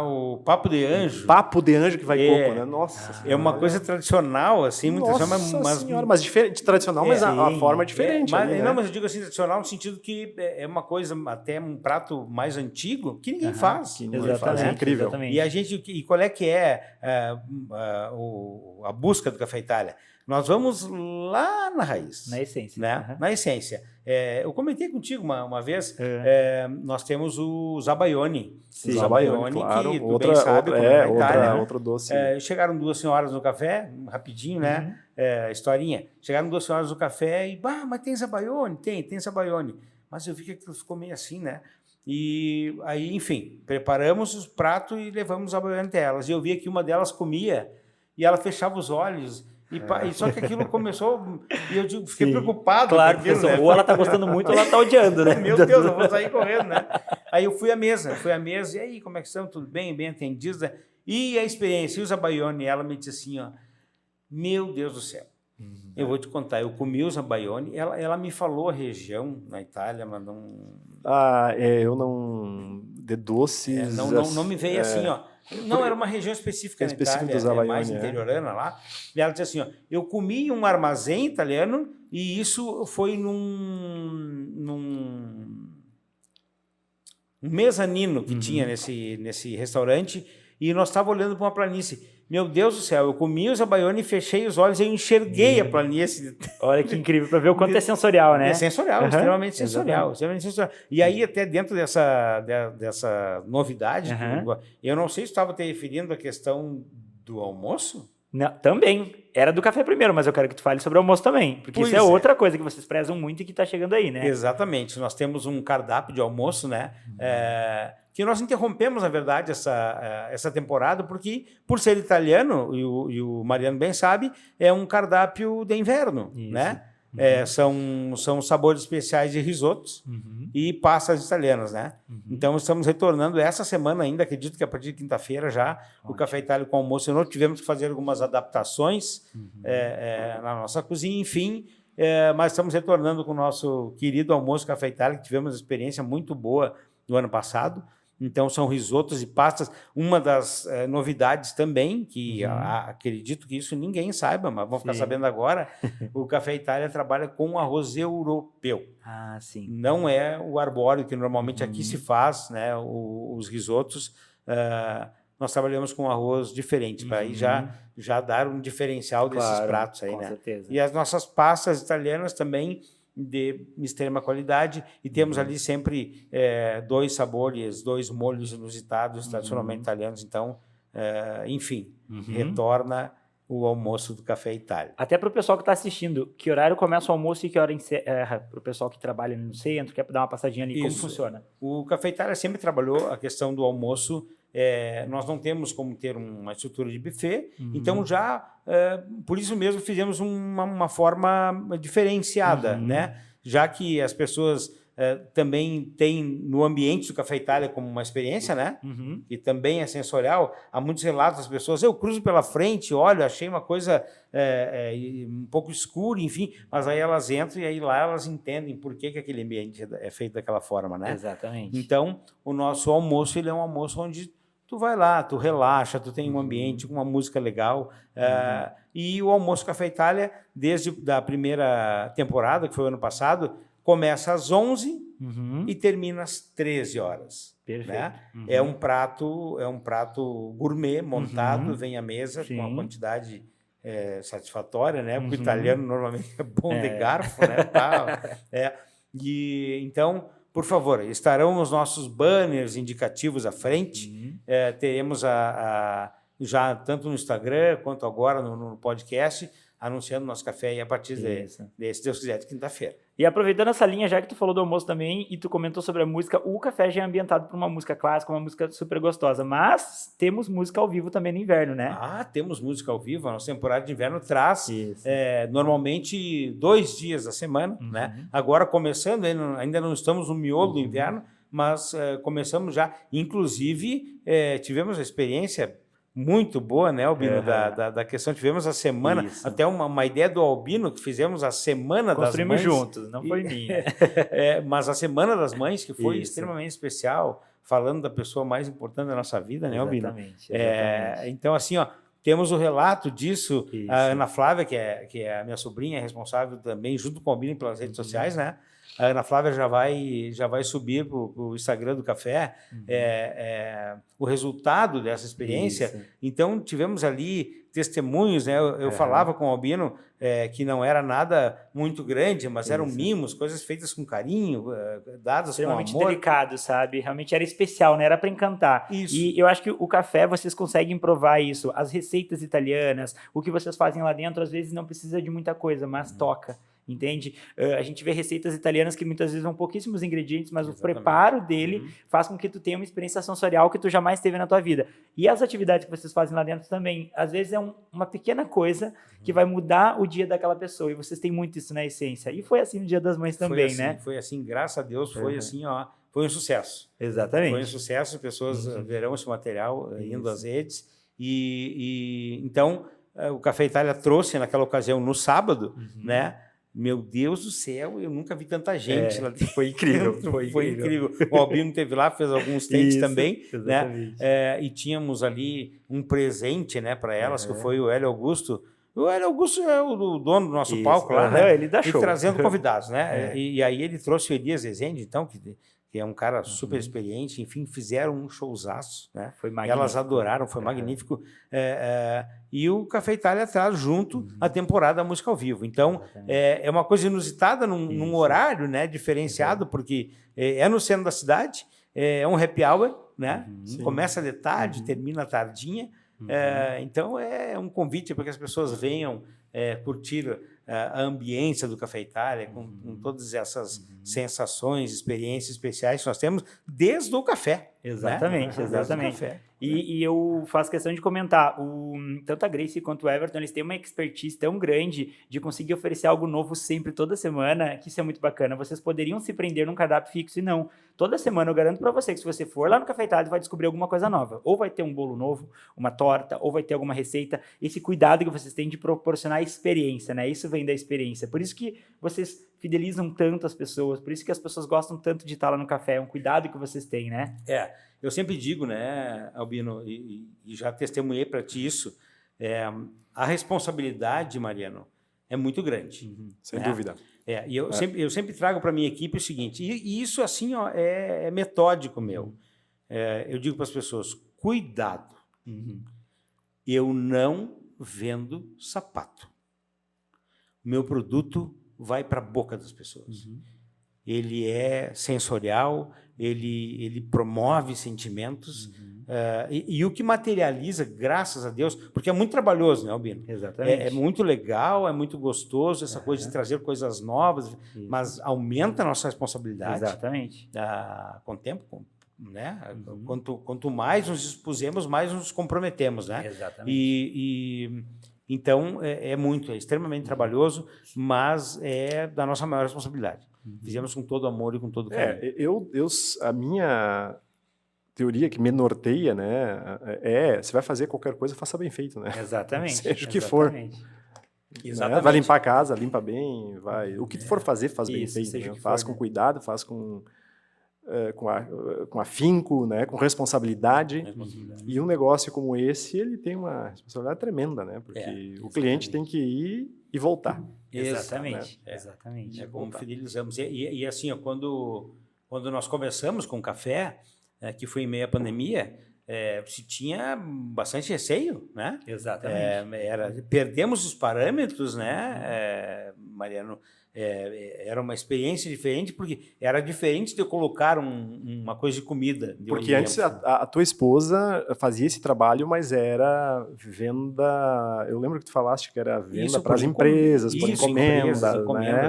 O papo de anjo. Papo de anjo que vai coco, né? Nossa senhora. É uma coisa tradicional, assim, muito tradicional, mas diferente, tradicional, mas a forma é diferente. Mas eu digo assim, tradicional no sentido que é uma coisa, até um prato mais antigo, que ninguém faz. É incrível. Exatamente. E qual é que a busca do Café Itália? Nós vamos lá na raiz. Na essência. Né? Na essência. Eu comentei contigo uma vez, nós temos o Zabaione. Sim, Zabaione, claro. Que tu bem sabe, na Itália, outro doce. Chegaram 2 senhoras no café, rapidinho, né? Historinha. Chegaram 2 senhoras no café e, mas tem Zabaione? Tem Zabaione. Mas eu vi que aquilo ficou meio assim, né? E aí, enfim, preparamos os pratos e levamos a Zabaione até elas. E eu vi que uma delas comia e ela fechava os olhos. E só que aquilo começou e eu fiquei preocupado. Claro, aquilo, né? Ou ela tá gostando muito ou ela tá odiando, né? Meu Deus, eu vou sair correndo, né? Aí eu fui à mesa, e aí, como é que estão? Tudo bem? Bem atendidos? Né? E a experiência, e o Zabaione, ela me disse assim, ó, meu Deus do céu, eu vou te contar, eu comi o Zabaione, ela me falou a região na Itália, mas não... eu não... De doces... Não me veio assim, ó. Não, era uma região específica na Itália, mais interiorana lá. E ela disse assim, ó, eu comi em um armazém italiano e isso foi num mezanino que tinha nesse restaurante e nós estávamos olhando para uma planície. Meu Deus do céu, eu comi o Zabaione e fechei os olhos e eu enxerguei a planície. Olha que incrível, para ver o quanto é sensorial, né? É sensorial, extremamente sensorial. E aí, até dentro dessa novidade, eu não sei se estava te referindo à questão do almoço. Não, também. Era do café primeiro, mas eu quero que tu fale sobre o almoço também. Porque isso é outra coisa que vocês prezam muito e que está chegando aí, né? Exatamente. Nós temos um cardápio de almoço, né? Que nós interrompemos, na verdade, essa temporada, porque, por ser italiano, e o Mariano bem sabe, é um cardápio de inverno, né? São sabores especiais de risotos e pastas italianas, né? Então, estamos retornando essa semana ainda, acredito que a partir de quinta-feira já, o Café Itália com almoço. Nós tivemos que fazer algumas adaptações na nossa cozinha, enfim, mas estamos retornando com o nosso querido almoço Café Itália, que tivemos uma experiência muito boa no ano passado. Então, são risotos e pastas. Uma das novidades também, que acredito que isso ninguém saiba, mas vamos ficar sabendo agora, o Café Itália trabalha com arroz europeu. Ah, sim. Não é o arbóreo, que normalmente aqui se faz, né, os risotos. Nós trabalhamos com arroz diferente, para aí já dar um diferencial desses pratos aí, com né? certeza. E as nossas pastas italianas também, de extrema qualidade, e temos ali sempre 2 sabores, 2 molhos inusitados, tradicionalmente italianos. Então, enfim, retorna o almoço do Café Itália. Até para o pessoal que está assistindo, que horário começa o almoço e que hora encerra? Para o pessoal que trabalha no centro, quer dar uma passadinha ali, como funciona? O Café Itália sempre trabalhou a questão do almoço. Nós não temos como ter uma estrutura de buffet, então por isso mesmo fizemos uma forma diferenciada, né? Já que as pessoas também têm no ambiente do Café Itália como uma experiência, né? E também é sensorial. Há muitos relatos das pessoas, eu cruzo pela frente, olho, achei uma coisa um pouco escura, enfim, mas aí elas entram e aí lá elas entendem por que aquele ambiente é feito daquela forma, né? Exatamente. Então, o nosso almoço, ele é um almoço onde tu vai lá, tu relaxa, tu tem um ambiente com uma música legal. E o Almoço Café Itália, desde a primeira temporada, que foi o ano passado, começa às 11 e termina às 13 horas. Perfeito. Né? É um prato gourmet montado, vem à mesa com uma quantidade satisfatória, né? Porque o italiano normalmente é bom de garfo, né? E então, por favor, estarão os nossos banners indicativos à frente. Teremos já tanto no Instagram quanto agora no podcast, anunciando nosso café aí a partir se Deus quiser, de quinta-feira. E aproveitando essa linha, já que tu falou do almoço também e tu comentou sobre a música, o café já é ambientado por uma música clássica, uma música super gostosa, mas temos música ao vivo também no inverno, né? Temos música ao vivo. A nossa temporada de inverno traz normalmente 2 dias da semana, né? Agora começando, ainda não estamos no miolo do inverno, mas começamos já. Inclusive, tivemos a experiência muito boa, né, Albino, da questão. Tivemos a semana, até uma ideia do Albino, que fizemos a Semana das Mães. Construímos juntos, não foi minha. Mas a Semana das Mães, que foi extremamente especial, falando da pessoa mais importante da nossa vida, né, Albino? Exatamente. Então, assim, temos o relato disso. A Ana Flávia, que é a minha sobrinha, é responsável também, junto com o Albino, pelas redes sociais, né? A Ana Flávia já vai subir para o Instagram do Café o resultado dessa experiência. Então, tivemos ali testemunhos, né? Eu falava com o Albino que não era nada muito grande, mas eram mimos, coisas feitas com carinho, dadas com amor. Extremamente delicado, sabe? Realmente era especial, né? Era para encantar. Isso. E eu acho que o café, vocês conseguem provar isso. As receitas italianas, o que vocês fazem lá dentro, às vezes não precisa de muita coisa, mas toca. Entende? A gente vê receitas italianas que muitas vezes vão pouquíssimos ingredientes, mas o preparo dele faz com que tu tenha uma experiência sensorial que tu jamais teve na tua vida. E as atividades que vocês fazem lá dentro também, às vezes é uma pequena coisa que vai mudar o dia daquela pessoa, e vocês têm muito isso na essência. E foi assim no Dia das Mães também, né? Foi assim, graças a Deus, foi assim, ó, foi um sucesso. Exatamente. Foi um sucesso, as pessoas verão esse material indo às redes, e então o Café Itália trouxe naquela ocasião, no sábado, né? Meu Deus do céu, eu nunca vi tanta gente lá. Foi incrível. Foi incrível. O Albino esteve lá, fez alguns takes também, né? E tínhamos ali um presente, né, para elas, que foi o Hélio Augusto. O Hélio Augusto é o dono do nosso palco lá, né? Ele dá show. E trazendo convidados, né? E aí ele trouxe o Elias Rezende, então, que é um cara super experiente, enfim, fizeram um showzaço, né? Foi magnífico. Elas adoraram, foi magnífico. E o Café Itália traz junto a temporada da música ao vivo. Então, é uma coisa inusitada num horário, né, diferenciado, porque é no centro da cidade, é um happy hour, né? Começa de tarde, termina tardinha. Então, é um convite para que as pessoas venham curtir a ambiência do Café Itália, com todas essas sensações, experiências especiais que nós temos desde o café. Exatamente, né? exatamente. Café. E eu faço questão de comentar, tanto a Grace quanto o Everton, eles têm uma expertise tão grande de conseguir oferecer algo novo sempre, toda semana, que isso é muito bacana. Vocês poderiam se prender num cardápio fixo e não. Toda semana eu garanto para você que se você for lá no Café Itália, vai descobrir alguma coisa nova. Ou vai ter um bolo novo, uma torta, ou vai ter alguma receita. Esse cuidado que vocês têm de proporcionar experiência, né? Isso vem da experiência. Por isso que vocês fidelizam tanto as pessoas, por isso que as pessoas gostam tanto de estar lá no café. É um cuidado que vocês têm, né? Eu sempre digo, né, Albino, e já testemunhei para ti isso, a responsabilidade, Mariano, é muito grande. Sem dúvida. E eu sempre trago para a minha equipe o seguinte, e isso assim, ó, é metódico meu. Eu digo para as pessoas, cuidado, eu não vendo sapato. O meu produto vai para a boca das pessoas. Ele é sensorial, ele promove sentimentos, e o que materializa, graças a Deus, porque é muito trabalhoso, né, Albino? Exatamente. É muito legal, é muito gostoso essa coisa de trazer coisas novas, mas aumenta a nossa responsabilidade. Exatamente. Com o tempo, né? Quanto mais nos expusemos, mais nos comprometemos, né? Exatamente. Então, é extremamente trabalhoso, mas é da nossa maior responsabilidade. Fizemos com todo amor e com todo carinho. A minha teoria que me norteia, né, você vai fazer qualquer coisa, faça bem feito, né? Exatamente. Seja o que for. Exatamente. Né? Vai limpar a casa, limpa bem, o que for fazer, faz bem feito. Né? Faz com cuidado, faz com afinco, né? Com responsabilidade. E um negócio como esse, ele tem uma responsabilidade tremenda, né? Porque o cliente tem que ir e voltar. Exatamente. Né? Exatamente. É como fidelizamos. E assim, ó, quando nós começamos com o café, que foi em meio à pandemia, se tinha bastante receio, né? Exatamente. Perdemos os parâmetros, né, Mariano? Era uma experiência diferente, porque era diferente de eu colocar uma coisa de comida. Porque antes a tua esposa fazia esse trabalho, mas era venda... Eu lembro que tu falaste que era venda para as empresas, por encomendas,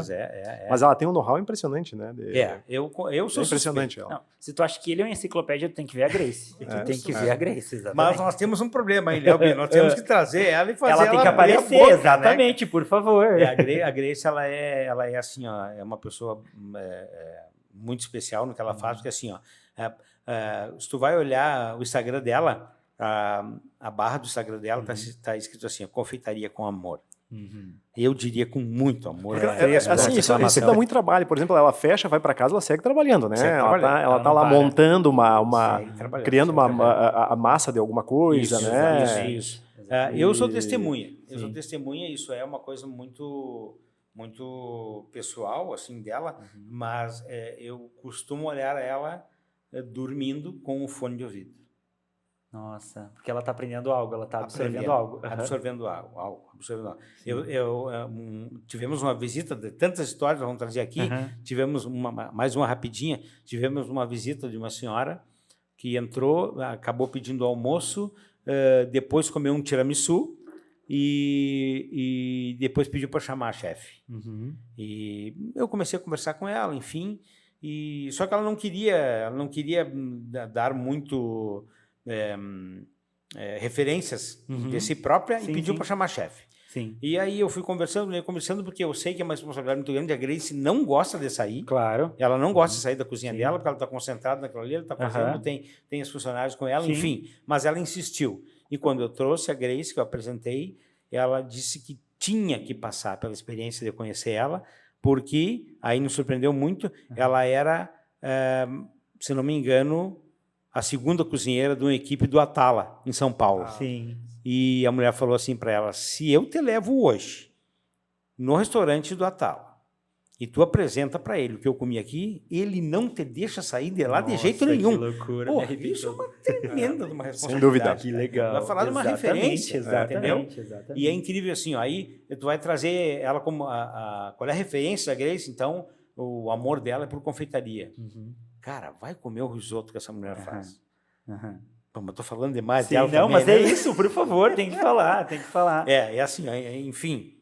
né? Mas ela tem um know-how impressionante, né? Eu sou impressionante ela. Não, se tu acha que ele é uma enciclopédia, tu tem que ver a Grace. Tu tem que ver a Grace, exatamente. Mas nós temos um problema aí, Albino. Nós temos que trazer ela e fazer ela tem que aparecer, boca, exatamente, né? Por favor. A Grace, ela é assim, ó, é uma pessoa muito especial no que ela faz, porque assim, ó, se tu vai olhar o Instagram dela, a barra do Instagram dela tá escrito assim, ó, confeitaria com amor. Eu diria com muito amor. Assim, isso dá muito trabalho. Por exemplo, ela fecha, vai para casa, ela segue trabalhando, né? Ela tá lá montando criando a massa de alguma coisa, né? Isso. Eu sou testemunha. Isso é uma coisa muito pessoal, assim, dela, mas eu costumo olhar ela dormindo com o fone de ouvido. Nossa, porque ela está aprendendo algo, ela está absorvendo algo. Absorvendo algo. Tivemos uma visita, de tantas histórias, vamos trazer aqui, tivemos mais uma rapidinha, tivemos uma visita de uma senhora que entrou, acabou pedindo almoço, depois comeu um tiramisu e depois pediu para chamar a chefe. E eu comecei a conversar com ela, enfim, só que ela não queria dar muito referências de si própria e pediu para chamar a chefe. Sim. E aí eu fui conversando porque eu sei que é uma responsabilidade muito grande. A Grace não gosta de sair. Claro. Ela não gosta de sair da cozinha dela, porque ela está concentrada naquilo ali, ela está fazendo, tem os funcionários com ela, enfim. Mas ela insistiu. E quando eu trouxe a Grace, que eu apresentei, ela disse que tinha que passar pela experiência de conhecer ela, porque, aí nos surpreendeu muito, ela era, se não me engano, a segunda cozinheira de uma equipe do Atala, em São Paulo. Sim. E a mulher falou assim para ela, se eu te levo hoje no restaurante do Atala e tu apresenta para ele o que eu comi aqui, ele não te deixa sair de lá de jeito nenhum. Que loucura. Pô, isso é uma tremenda de uma responsabilidade. Sem dúvida. Que legal. Vai falar de uma referência, entendeu? Exatamente. E é incrível assim, ó, aí tu vai trazer ela como qual é a referência da Grace, então o amor dela é por confeitaria. Cara, vai comer o risoto que essa mulher faz. Pô, mas tô falando demais dela não, também, mas né? é isso, por favor, tem que falar, É assim, enfim,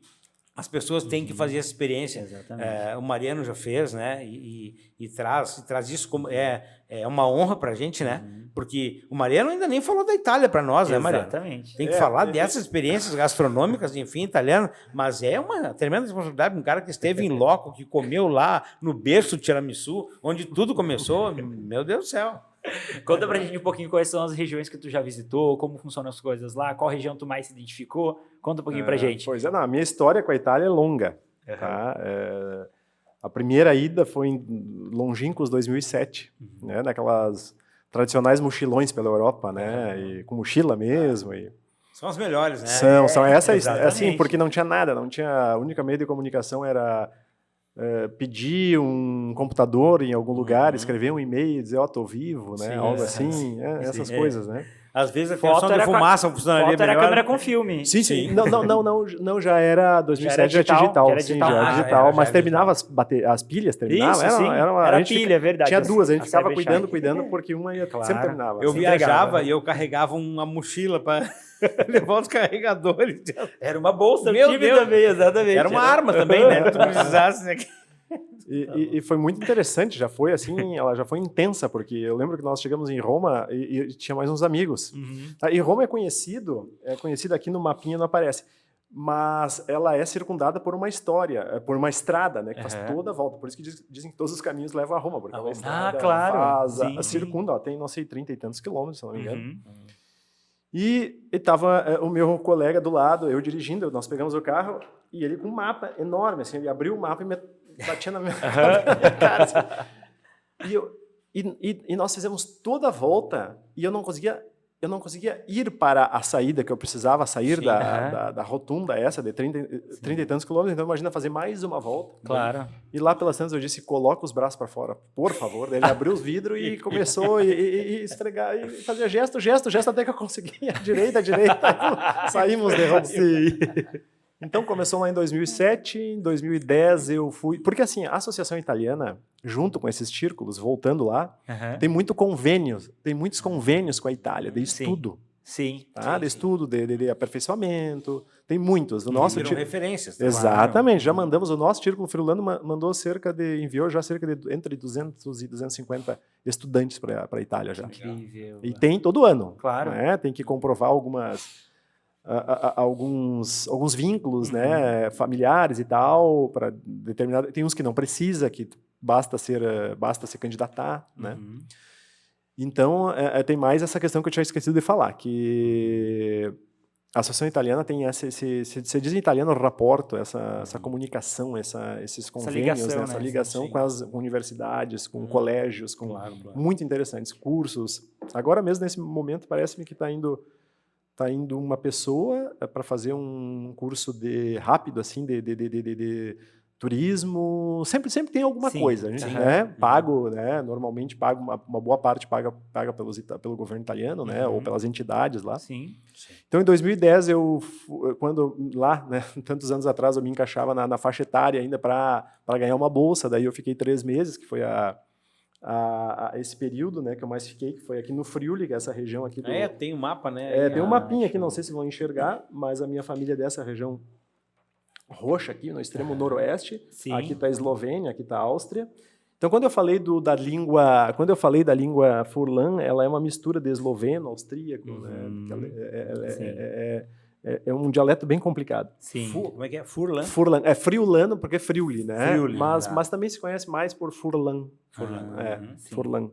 as pessoas têm que fazer essa experiência. Exatamente. O Mariano já fez, né? E traz isso como é uma honra para a gente, né? Porque o Mariano ainda nem falou da Itália para nós, né, Mariano? Exatamente. Tem que falar dessas experiências gastronômicas, enfim, italiano, mas é uma tremenda responsabilidade. Um cara que esteve em loco, que comeu lá no berço do tiramisu, onde tudo começou. Meu Deus do céu. Conta pra gente um pouquinho quais são as regiões que tu já visitou, como funcionam as coisas lá, qual região tu mais se identificou. Conta um pouquinho pra gente. Pois é, não, a minha história com a Itália é longa. Tá? A primeira ida foi em longínquos 2007, né, naquelas tradicionais mochilões pela Europa, né, e com mochila mesmo. São as melhores, né? São essas, exatamente. assim, porque não tinha nada, a única meio de comunicação era pedir um computador em algum lugar, escrever um e-mail, dizer, tô vivo, né, algo assim, essas coisas, né. Às vezes a Foto questão de fumaça funcionaria foto era melhor. câmera com filme. Sim. Não, já era 2007, já tinha digital. Já era digital. Já era digital, mas terminava as pilhas, terminava. Isso, Era pilha, é verdade. Tinha duas, a gente ficava Cybershine. cuidando, porque uma sempre terminava. Eu Se viajava entregava. e eu carregava uma mochila para levar os carregadores. Era uma bolsa, Meu time Deus. também, exatamente. Era uma arma também, né? Se tu precisasse, né? E foi muito interessante, ela já foi intensa, porque eu lembro que nós chegamos em Roma e tinha mais uns amigos. E Roma é conhecido aqui no mapinha, não aparece, mas ela é circundada por uma história, por uma estrada, né, que faz toda a volta, por isso que dizem que todos os caminhos levam a Roma, porque a estrada claro. circunda, tem, não sei, 30 e tantos quilômetros, se não me engano. E estava o meu colega do lado, eu dirigindo, nós pegamos o carro, e ele com um mapa enorme, assim, ele abriu o mapa e batia na minha cara. Assim. E nós fizemos toda a volta e eu não conseguia ir para a saída que eu precisava sair da rotunda essa de 30 e tantos quilômetros. Então imagina fazer mais uma volta. Claro. E lá pelas tantas eu disse, coloca os braços para fora, por favor. Daí ele abriu os vidros e começou e esfregar e fazia gesto até que eu consegui. Direita. Saímos de Roma. Então, começou lá em 2007, em 2010 eu fui... Porque, assim, a Associação Italiana, junto com esses círculos, voltando lá, tem muitos convênios com a Itália, de estudo. Sim. Tá? De estudo, de aperfeiçoamento, tem muitos. Viram referências. Exatamente, já mandamos, o nosso Círculo Friulano enviou já cerca de entre 200 e 250 estudantes para a Itália já. Incrível. E tem todo ano. Claro. Né? Tem que comprovar alguns vínculos, né, familiares e tal, para determinado. Tem uns que não precisa, que basta se candidatar, né? Então tem mais essa questão que eu tinha esquecido de falar, que a Associação Italiana tem se diz em italiano rapporto, essa comunicação, esses convênios, essa ligação com as universidades, com colégios, com muito interessantes cursos. Agora mesmo nesse momento parece-me que está indo uma pessoa para fazer um curso rápido, assim, turismo, sempre tem alguma Sim, coisa. A gente, sim. né, pago, né, normalmente pago uma boa parte paga pelo governo italiano, né, ou pelas entidades lá. Sim. Então, em 2010, quando lá, né, tantos anos atrás, eu me encaixava na faixa etária ainda para ganhar uma bolsa, daí eu fiquei 3 meses, que foi esse período, né, que eu mais fiquei, que foi aqui no Friuli, que é essa região aqui do... Tem um mapa, né? tem um mapinha aqui, não sei se vão enxergar, mas a minha família é dessa região roxa aqui, no extremo noroeste. Sim. Aqui está a Eslovênia, aqui está a Áustria. Então, quando eu falei da língua Furlan, ela é uma mistura de esloveno, austríaco, né? É um dialeto bem complicado. Sim. Como é que é? Furlan? Furlan. É friulano, porque é Friuli, né? Friuli, mas também se conhece mais por Furlan. Sim. Furlan.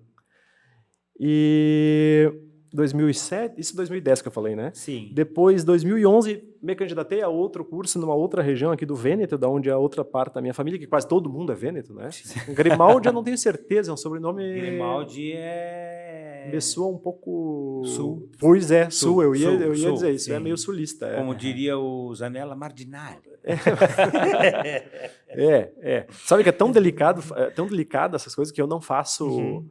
E 2007, isso 2010 que eu falei, né? Sim. Depois, 2011, me candidatei a outro curso numa outra região aqui do Vêneto, da onde é a outra parte da minha família, que quase todo mundo é Vêneto, né? Grimaldi eu não tenho certeza, é um sobrenome... Grimaldi é... Me soa um pouco... Sul. Pois é, sul, eu ia sul, dizer isso, sim. é meio sulista. Como diria o Zanella, marginal. Sabe que é tão delicado essas coisas que eu não faço...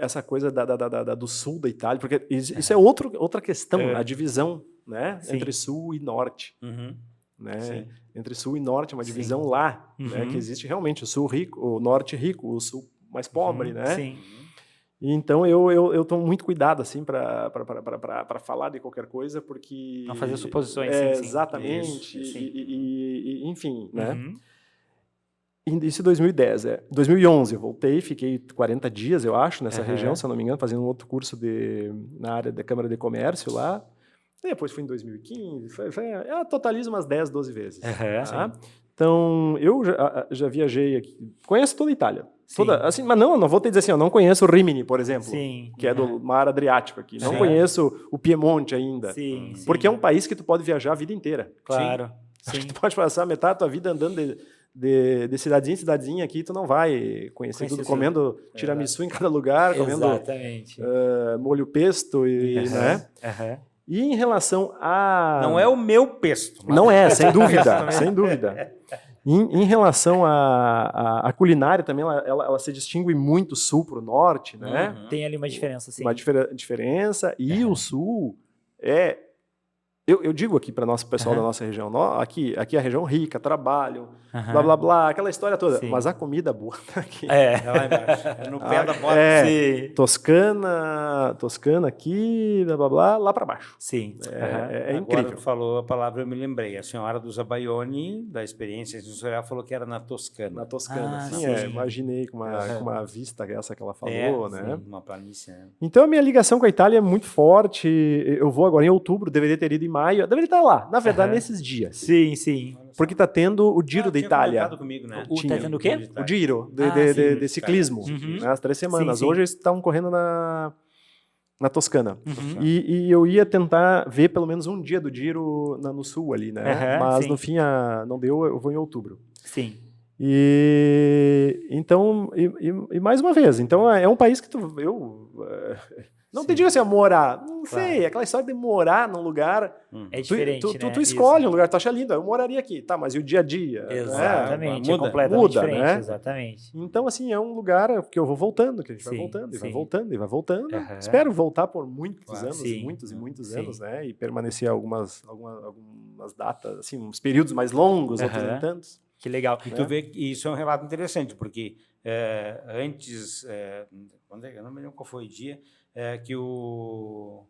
Essa coisa do sul da Itália, porque isso é outra questão, a divisão, né, entre sul e norte. Né? Entre sul e norte é uma divisão lá, né, que existe realmente o sul rico, o norte rico, o sul mais pobre, né? Sim. Então eu tomo muito cuidado assim para falar de qualquer coisa, porque Não fazer suposições. Sim. Exatamente. Enfim, né? Isso em 2010. 2011 eu voltei, fiquei 40 dias, eu acho, nessa região, se eu não me engano, fazendo um outro curso na área da Câmara de Comércio lá. Depois fui em 2015, totalizo umas 10, 12 vezes. Tá? Então, eu já viajei aqui, conheço toda a Itália. Assim, mas não vou te dizer assim, eu não conheço Rimini, por exemplo, que é do Mar Adriático aqui. Não conheço o Piemonte ainda. Porque é um país que tu pode viajar a vida inteira. Claro. Acho que tu pode passar metade da tua vida andando de cidadezinha em cidadezinha aqui, tu não vai conhecer tudo, comendo tiramisu em cada lugar, comendo molho pesto, né? E em relação a... Não é o meu pesto. Não é, sem dúvida, sem dúvida. Em relação à culinária também, ela se distingue muito sul para o norte, né? Tem ali uma diferença, sim. Uma diferença, e o sul é... Eu digo aqui para o pessoal da nossa região, aqui é a região rica, trabalho, blá, blá, blá, aquela história toda. Sim. Mas a comida boa tá aqui. Lá embaixo. É no pé da bota. Toscana aqui, blá, blá, blá, lá para baixo. Sim. É incrível. Agora tu falou a palavra, eu me lembrei. A senhora do Zabaione, da experiência sensorial, falou que era na Toscana. Na Toscana, sim. Imaginei com uma vista essa que ela falou, né? Sim, uma planície. Né? Então, a minha ligação com a Itália é muito forte. Eu vou agora em outubro, deveria ter ido em maio, deveria estar lá, na verdade, nesses dias. Sim. Porque está tendo o Giro da Itália. Comigo, né? Tá tendo o quê? O Giro de ciclismo, né, as 3 semanas. Hoje eles estão correndo na Toscana. E eu ia tentar ver pelo menos um dia do Giro no sul ali, né? Mas no fim não deu, eu vou em outubro. Sim. Então, mais uma vez, então é um país que não te digo assim, morar. Não sei, aquela história de morar num lugar... É diferente, tu escolhe um lugar, tu acha lindo, eu moraria aqui. Tá, mas e o dia a dia? Exatamente, né? é completamente diferente, né? Exatamente. Então, assim, é um lugar que eu vou voltando, que a gente vai voltando, e vai voltando, e vai voltando. Espero voltar por muitos anos, muitos anos, né? E permanecer algumas datas, assim, uns períodos mais longos, outros nem tantos. Que legal. E tu vê que isso é um relato interessante, porque antes, eu não me lembro qual foi o dia, que o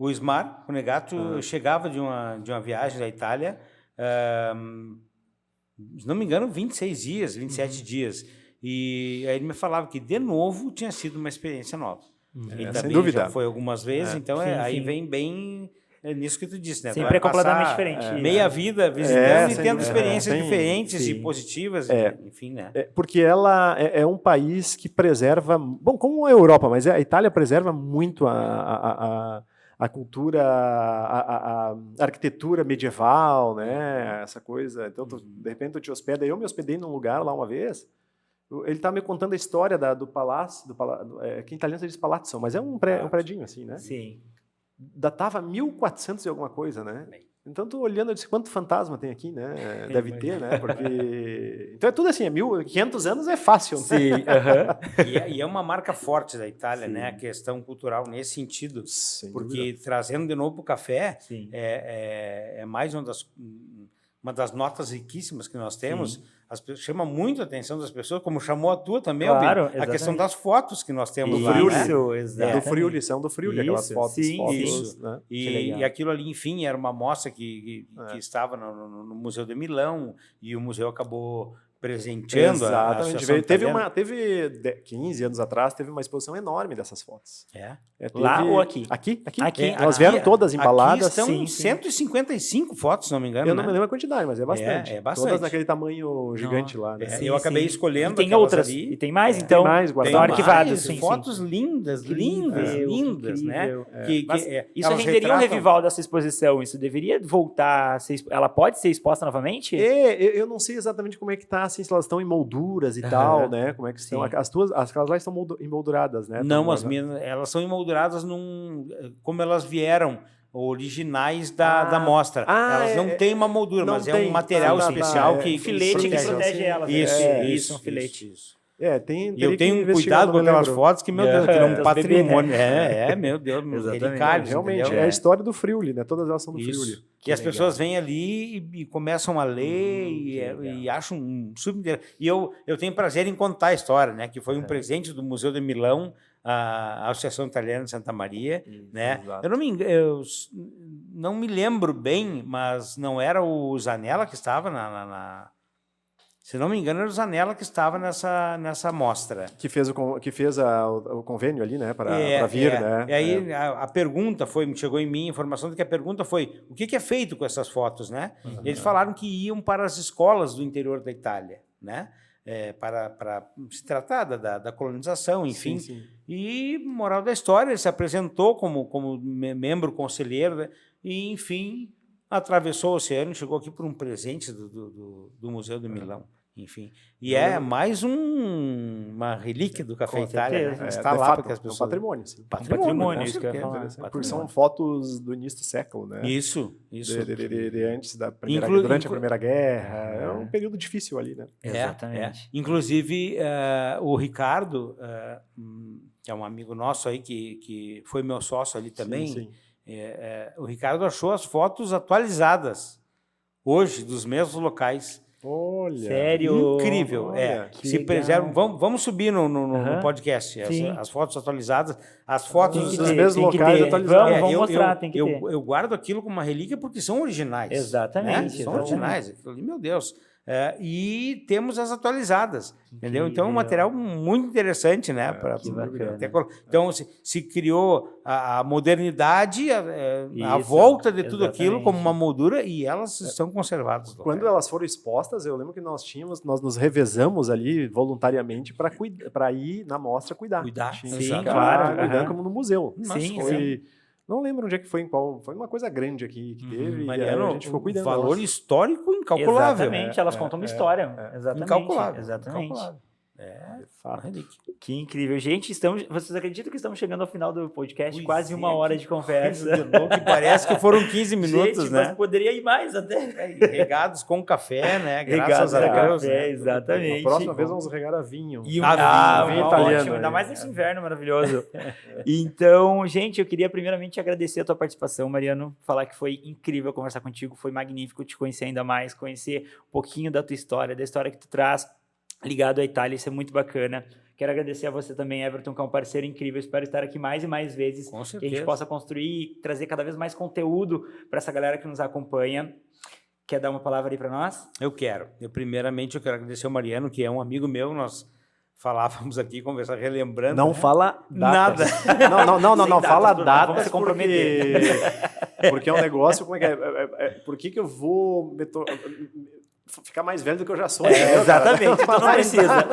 Ismar, o Negato, chegava de uma viagem da Itália, se não me engano, 26 dias, 27 dias. E aí ele me falava que, de novo, tinha sido uma experiência nova. Ele sem dúvida. Já foi algumas vezes, então aí vem bem... É nisso que tu disse, né? Sempre é completamente diferente. Meia vida visitando e tendo experiências diferentes e positivas, enfim, né? Porque ela é um país que preserva... Bom, como a Europa, mas a Itália preserva muito a cultura, a arquitetura medieval, né? Essa coisa. Então, de repente, tu te hospeda. Eu me hospedei num lugar lá uma vez... Ele estava me contando a história do palácio, que em italiano se diz palazzo, mas é um predinho assim, né? Sim. Datava 1400 e alguma coisa, né? Então, tô olhando, eu disse, quanto fantasma tem aqui, né? Deve ter, né? Porque... Então, é tudo assim, 500 anos é fácil, né? Sim, E é uma marca forte da Itália, né? A questão cultural nesse sentido. Sem porque, dúvida. trazendo de novo para o café, Sim. é mais uma das notas riquíssimas que nós temos. Chama muito a atenção das pessoas, como chamou a tua também, Claro, Albino, a questão das fotos que nós temos lá. Isso, Né? exato. Do Friuli, são do Friuli, aquelas Isso, fotos. sim, isso. Né? E aquilo ali, enfim, era uma mostra que estava no Museu de Milão e o museu acabou presenteando a Associação Italiana. Teve 15 anos atrás, teve uma exposição enorme dessas fotos. Lá ou aqui? Aqui. Elas Elas vieram todas embaladas. Aqui estão 155 fotos, se não me engano. Eu não me lembro a quantidade, mas é bastante. É bastante. Todas naquele tamanho gigante lá. Né? Eu acabei escolhendo e tem outras. ali. E tem mais, então? Tem mais guardadas. Estão arquivadas. Sim, fotos lindas, lindas, né? Isso renderia um revival dessa exposição? Isso deveria voltar a ser... Ela pode ser exposta novamente? Eu não sei exatamente como é que tá, assim, se elas estão em molduras e tal, né? Como é que estão. Aquelas lá estão emolduradas, né? Não, as minhas, elas são emolduradas como elas vieram, originais da mostra. Elas não têm uma moldura, mas é um material especial que filete que protege elas. Isso, um filete. Eu tenho cuidado com aquelas fotos que, meu Deus, que é um patrimônio. Meu Deus, delicado. Realmente, entendeu? é a história do Friuli, né? Todas elas são do Friuli. Que as pessoas vêm ali e começam a ler e acham super interessante. E eu tenho prazer em contar a história, né? Que foi um presente do Museu de Milão, a Associação Italiana de Santa Maria, né? Eu não me lembro bem, mas não era o Zanella que estava se não me engano, era o Zanella que estava nessa mostra. Que fez o convênio ali, né? Para vir, né? E aí a pergunta chegou em mim a informação de que a pergunta foi: o que é feito com essas fotos, né? Eles falaram que iam para as escolas do interior da Itália, né? Para se tratar da colonização, enfim. Sim. E, moral da história, ele se apresentou como membro conselheiro, né? E, enfim, atravessou o oceano e chegou aqui por um presente do Museu de Milão. Enfim, e mais uma relíquia do Café Itália, né? Está lá porque as pessoas... É um patrimônio, sim. Patrimônio, isso que eu ia falar. Porque são fotos do início do século, né? Isso. De antes durante a Primeira Guerra. É um período difícil ali, né? Exatamente. Inclusive, o Ricardo, que é um amigo nosso aí, que foi meu sócio ali também, Sim. O Ricardo achou as fotos atualizadas hoje, dos mesmos locais. Olha, sério? Incrível. Olha, se preservam. Vamos subir no podcast as fotos atualizadas, as fotos dos mesmos locais atualizados. Vamos mostrar, tem que ter. Eu guardo aquilo como uma relíquia porque são originais. Exatamente. Né? São originais. Meu Deus. E temos as atualizadas, entendeu? Então, é um material muito interessante, né? Então, se criou a modernidade, a volta de tudo aquilo como uma moldura e elas estão conservadas. Quando elas foram expostas, eu lembro que nós nos revezamos ali voluntariamente para ir na mostra cuidar. Sim, claro. Cuidar como no museu. Sim. Não lembro onde é que foi, em qual. Foi uma coisa grande aqui que teve. Mariano, e a gente ficou cuidando. Valor histórico incalculável. Exatamente, elas contam uma história. Exatamente. Incalculável. Exatamente. Fato. Que incrível. Gente, vocês acreditam que estamos chegando ao final do podcast? Quase uma hora de conversa. Que parece que foram 15 minutos, gente, né? Mas poderia ir mais até. Regados com café, né? Graças a Deus. Café, exatamente. A próxima vez vamos regar a vinho. Vinho italiano. Ótimo, ainda mais nesse inverno maravilhoso. Então, gente, eu queria primeiramente agradecer a tua participação, Mariano. Falar que foi incrível conversar contigo, foi magnífico te conhecer ainda mais, conhecer um pouquinho da tua história, da história que tu traz ligado à Itália, isso é muito bacana. Quero agradecer a você também, Everton, que é um parceiro incrível. Espero estar aqui mais e mais vezes. Com certeza. Que a gente possa construir e trazer cada vez mais conteúdo para essa galera que nos acompanha. Quer dar uma palavra aí para nós? Eu quero. Primeiramente, eu quero agradecer ao Mariano, que é um amigo meu. Nós falávamos aqui, conversar, relembrando. Não fala nada. Não fala datas. Vamos se comprometer. Porque é um negócio, como é que é? Por que eu vou ficar mais velho do que eu já sou? Exatamente, então não precisa.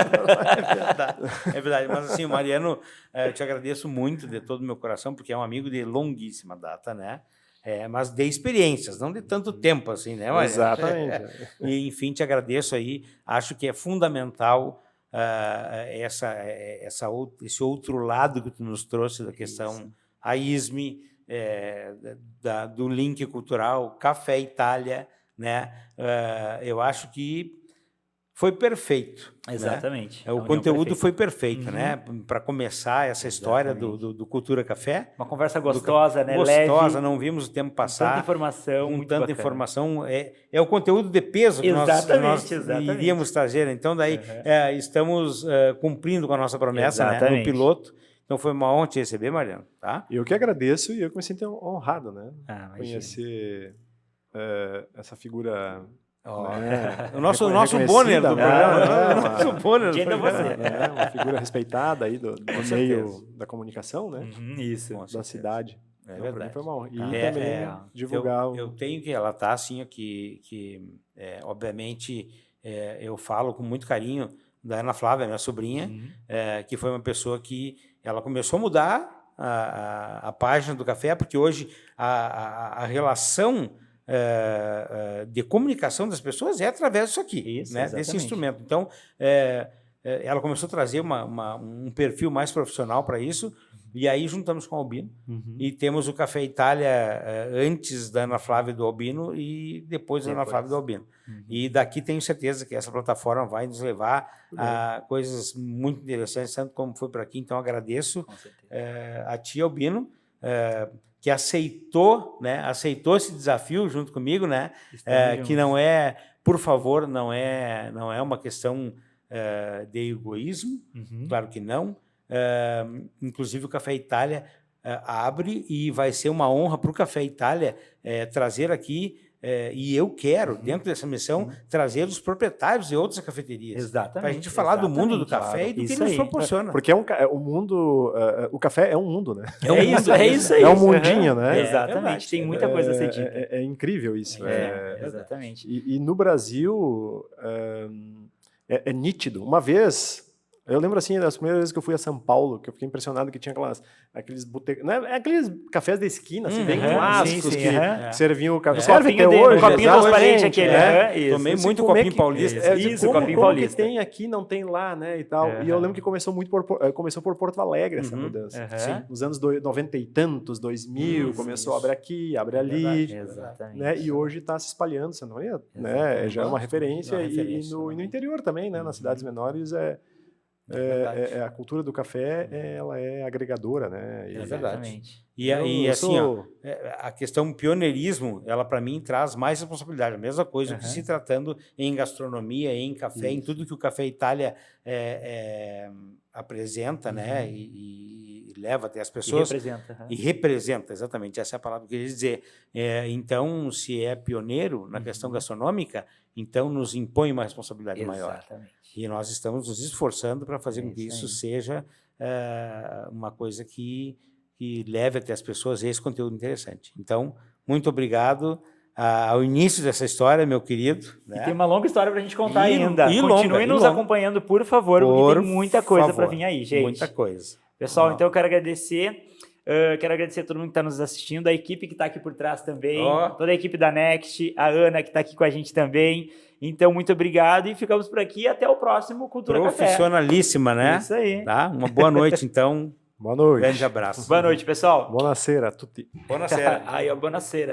É verdade, mas assim, Mariano, eu te agradeço muito de todo o meu coração, porque é um amigo de longuíssima data, né? Mas de experiências, não de tanto tempo assim, né? Mas, exatamente. E, enfim, te agradeço aí, acho que é fundamental esse outro lado que tu nos trouxe da questão, a ISME, do link cultural, Café Itália, né? Eu acho que foi perfeito. Exatamente. Né? O conteúdo foi perfeito, né? Para começar essa história do Cultura Café. Uma conversa gostosa, né? Gostosa, leve, não vimos o tempo passar. Tanta informação, com muito tanta bacana. informação. É o conteúdo de peso que nós iríamos trazer. Então, daí, estamos cumprindo com a nossa promessa, né? No piloto. Então, foi uma honra te receber, Mariano. Tá? Eu que agradeço e eu me sinto honrado, né? Conhecer essa figura... O nosso Bonner do programa. Nosso Bonner do programa. Uma figura respeitada aí do meio da comunicação, né? Isso. Da cidade. Para mim foi uma honra. E também divulgar... Eu tenho que relatar, assim, que obviamente, eu falo com muito carinho da Ana Flávia, minha sobrinha, que foi uma pessoa que ela começou a mudar a página do café, porque hoje a relação de comunicação das pessoas é através disso aqui, né? Desse instrumento. Então, ela começou a trazer um perfil mais profissional para isso, e aí juntamos com o Albino, e temos o Café Itália antes da Ana Flávia e do Albino, e depois da Ana Flávia e do Albino. E daqui tenho certeza que essa plataforma vai nos levar a coisas muito interessantes, tanto como foi por aqui. Então, agradeço a ti, Albino, que aceitou esse desafio junto comigo, né? Que não é, por favor, não é uma questão de egoísmo, claro que não. Inclusive o Café Itália abre e vai ser uma honra para o Café Itália trazer aqui, e eu quero, dentro dessa missão, trazer os proprietários de outras cafeterias. Exatamente. Para a gente falar do mundo do café e do que ele nos proporciona. Porque o mundo, o café é um mundo, né? É isso aí. É um mundinho, né? Exatamente. Tem muita coisa a ser dita. É incrível isso. Exatamente. E no Brasil é nítido. Uma vez... Eu lembro assim, das primeiras vezes que eu fui a São Paulo, que eu fiquei impressionado que tinha aqueles botecos, aqueles cafés da esquina, assim, bem clássicos, que serviam o café. Serve até hoje, o copinho transparente aquele. Tomei muito copinho paulista. Isso, copinho paulista. Que tem aqui, não tem lá, né, e tal. E eu lembro que começou por Porto Alegre essa mudança. Nos anos 90 e tantos, 2000, começou a abrir aqui, abre ali. Né, e hoje está se espalhando, Santa Maria, né, já é uma referência. E no interior também, né, nas cidades menores, a cultura do café, ela é agregadora, né? É verdade. E assim, a questão pioneirismo, ela para mim traz mais responsabilidade. A mesma coisa que se tratando em gastronomia, em café, em tudo que o Café Itália apresenta, né? E leva até as pessoas. E representa, exatamente. Essa é a palavra que eu queria dizer. Então, se é pioneiro na questão gastronômica, então nos impõe uma responsabilidade maior. E nós estamos nos esforçando para fazer com que isso seja uma coisa que leve até as pessoas esse conteúdo interessante. Então, muito obrigado ao início dessa história, meu querido. Né? E tem uma longa história para a gente contar ainda. Continue nos acompanhando, por favor, porque tem muita coisa para vir aí, gente. Muita coisa. Pessoal, então eu quero agradecer. Quero agradecer a todo mundo que está nos assistindo, a equipe que está aqui por trás também, toda a equipe da Next, a Ana que está aqui com a gente também. Então, muito obrigado e ficamos por aqui. Até o próximo Cultura Café. Profissionalíssima, né? Isso aí. Tá? Uma boa noite, então. Boa noite. Grande abraço. Boa noite, pessoal. Buonasera a tutti. Buonasera. Aí, ó, buonasera.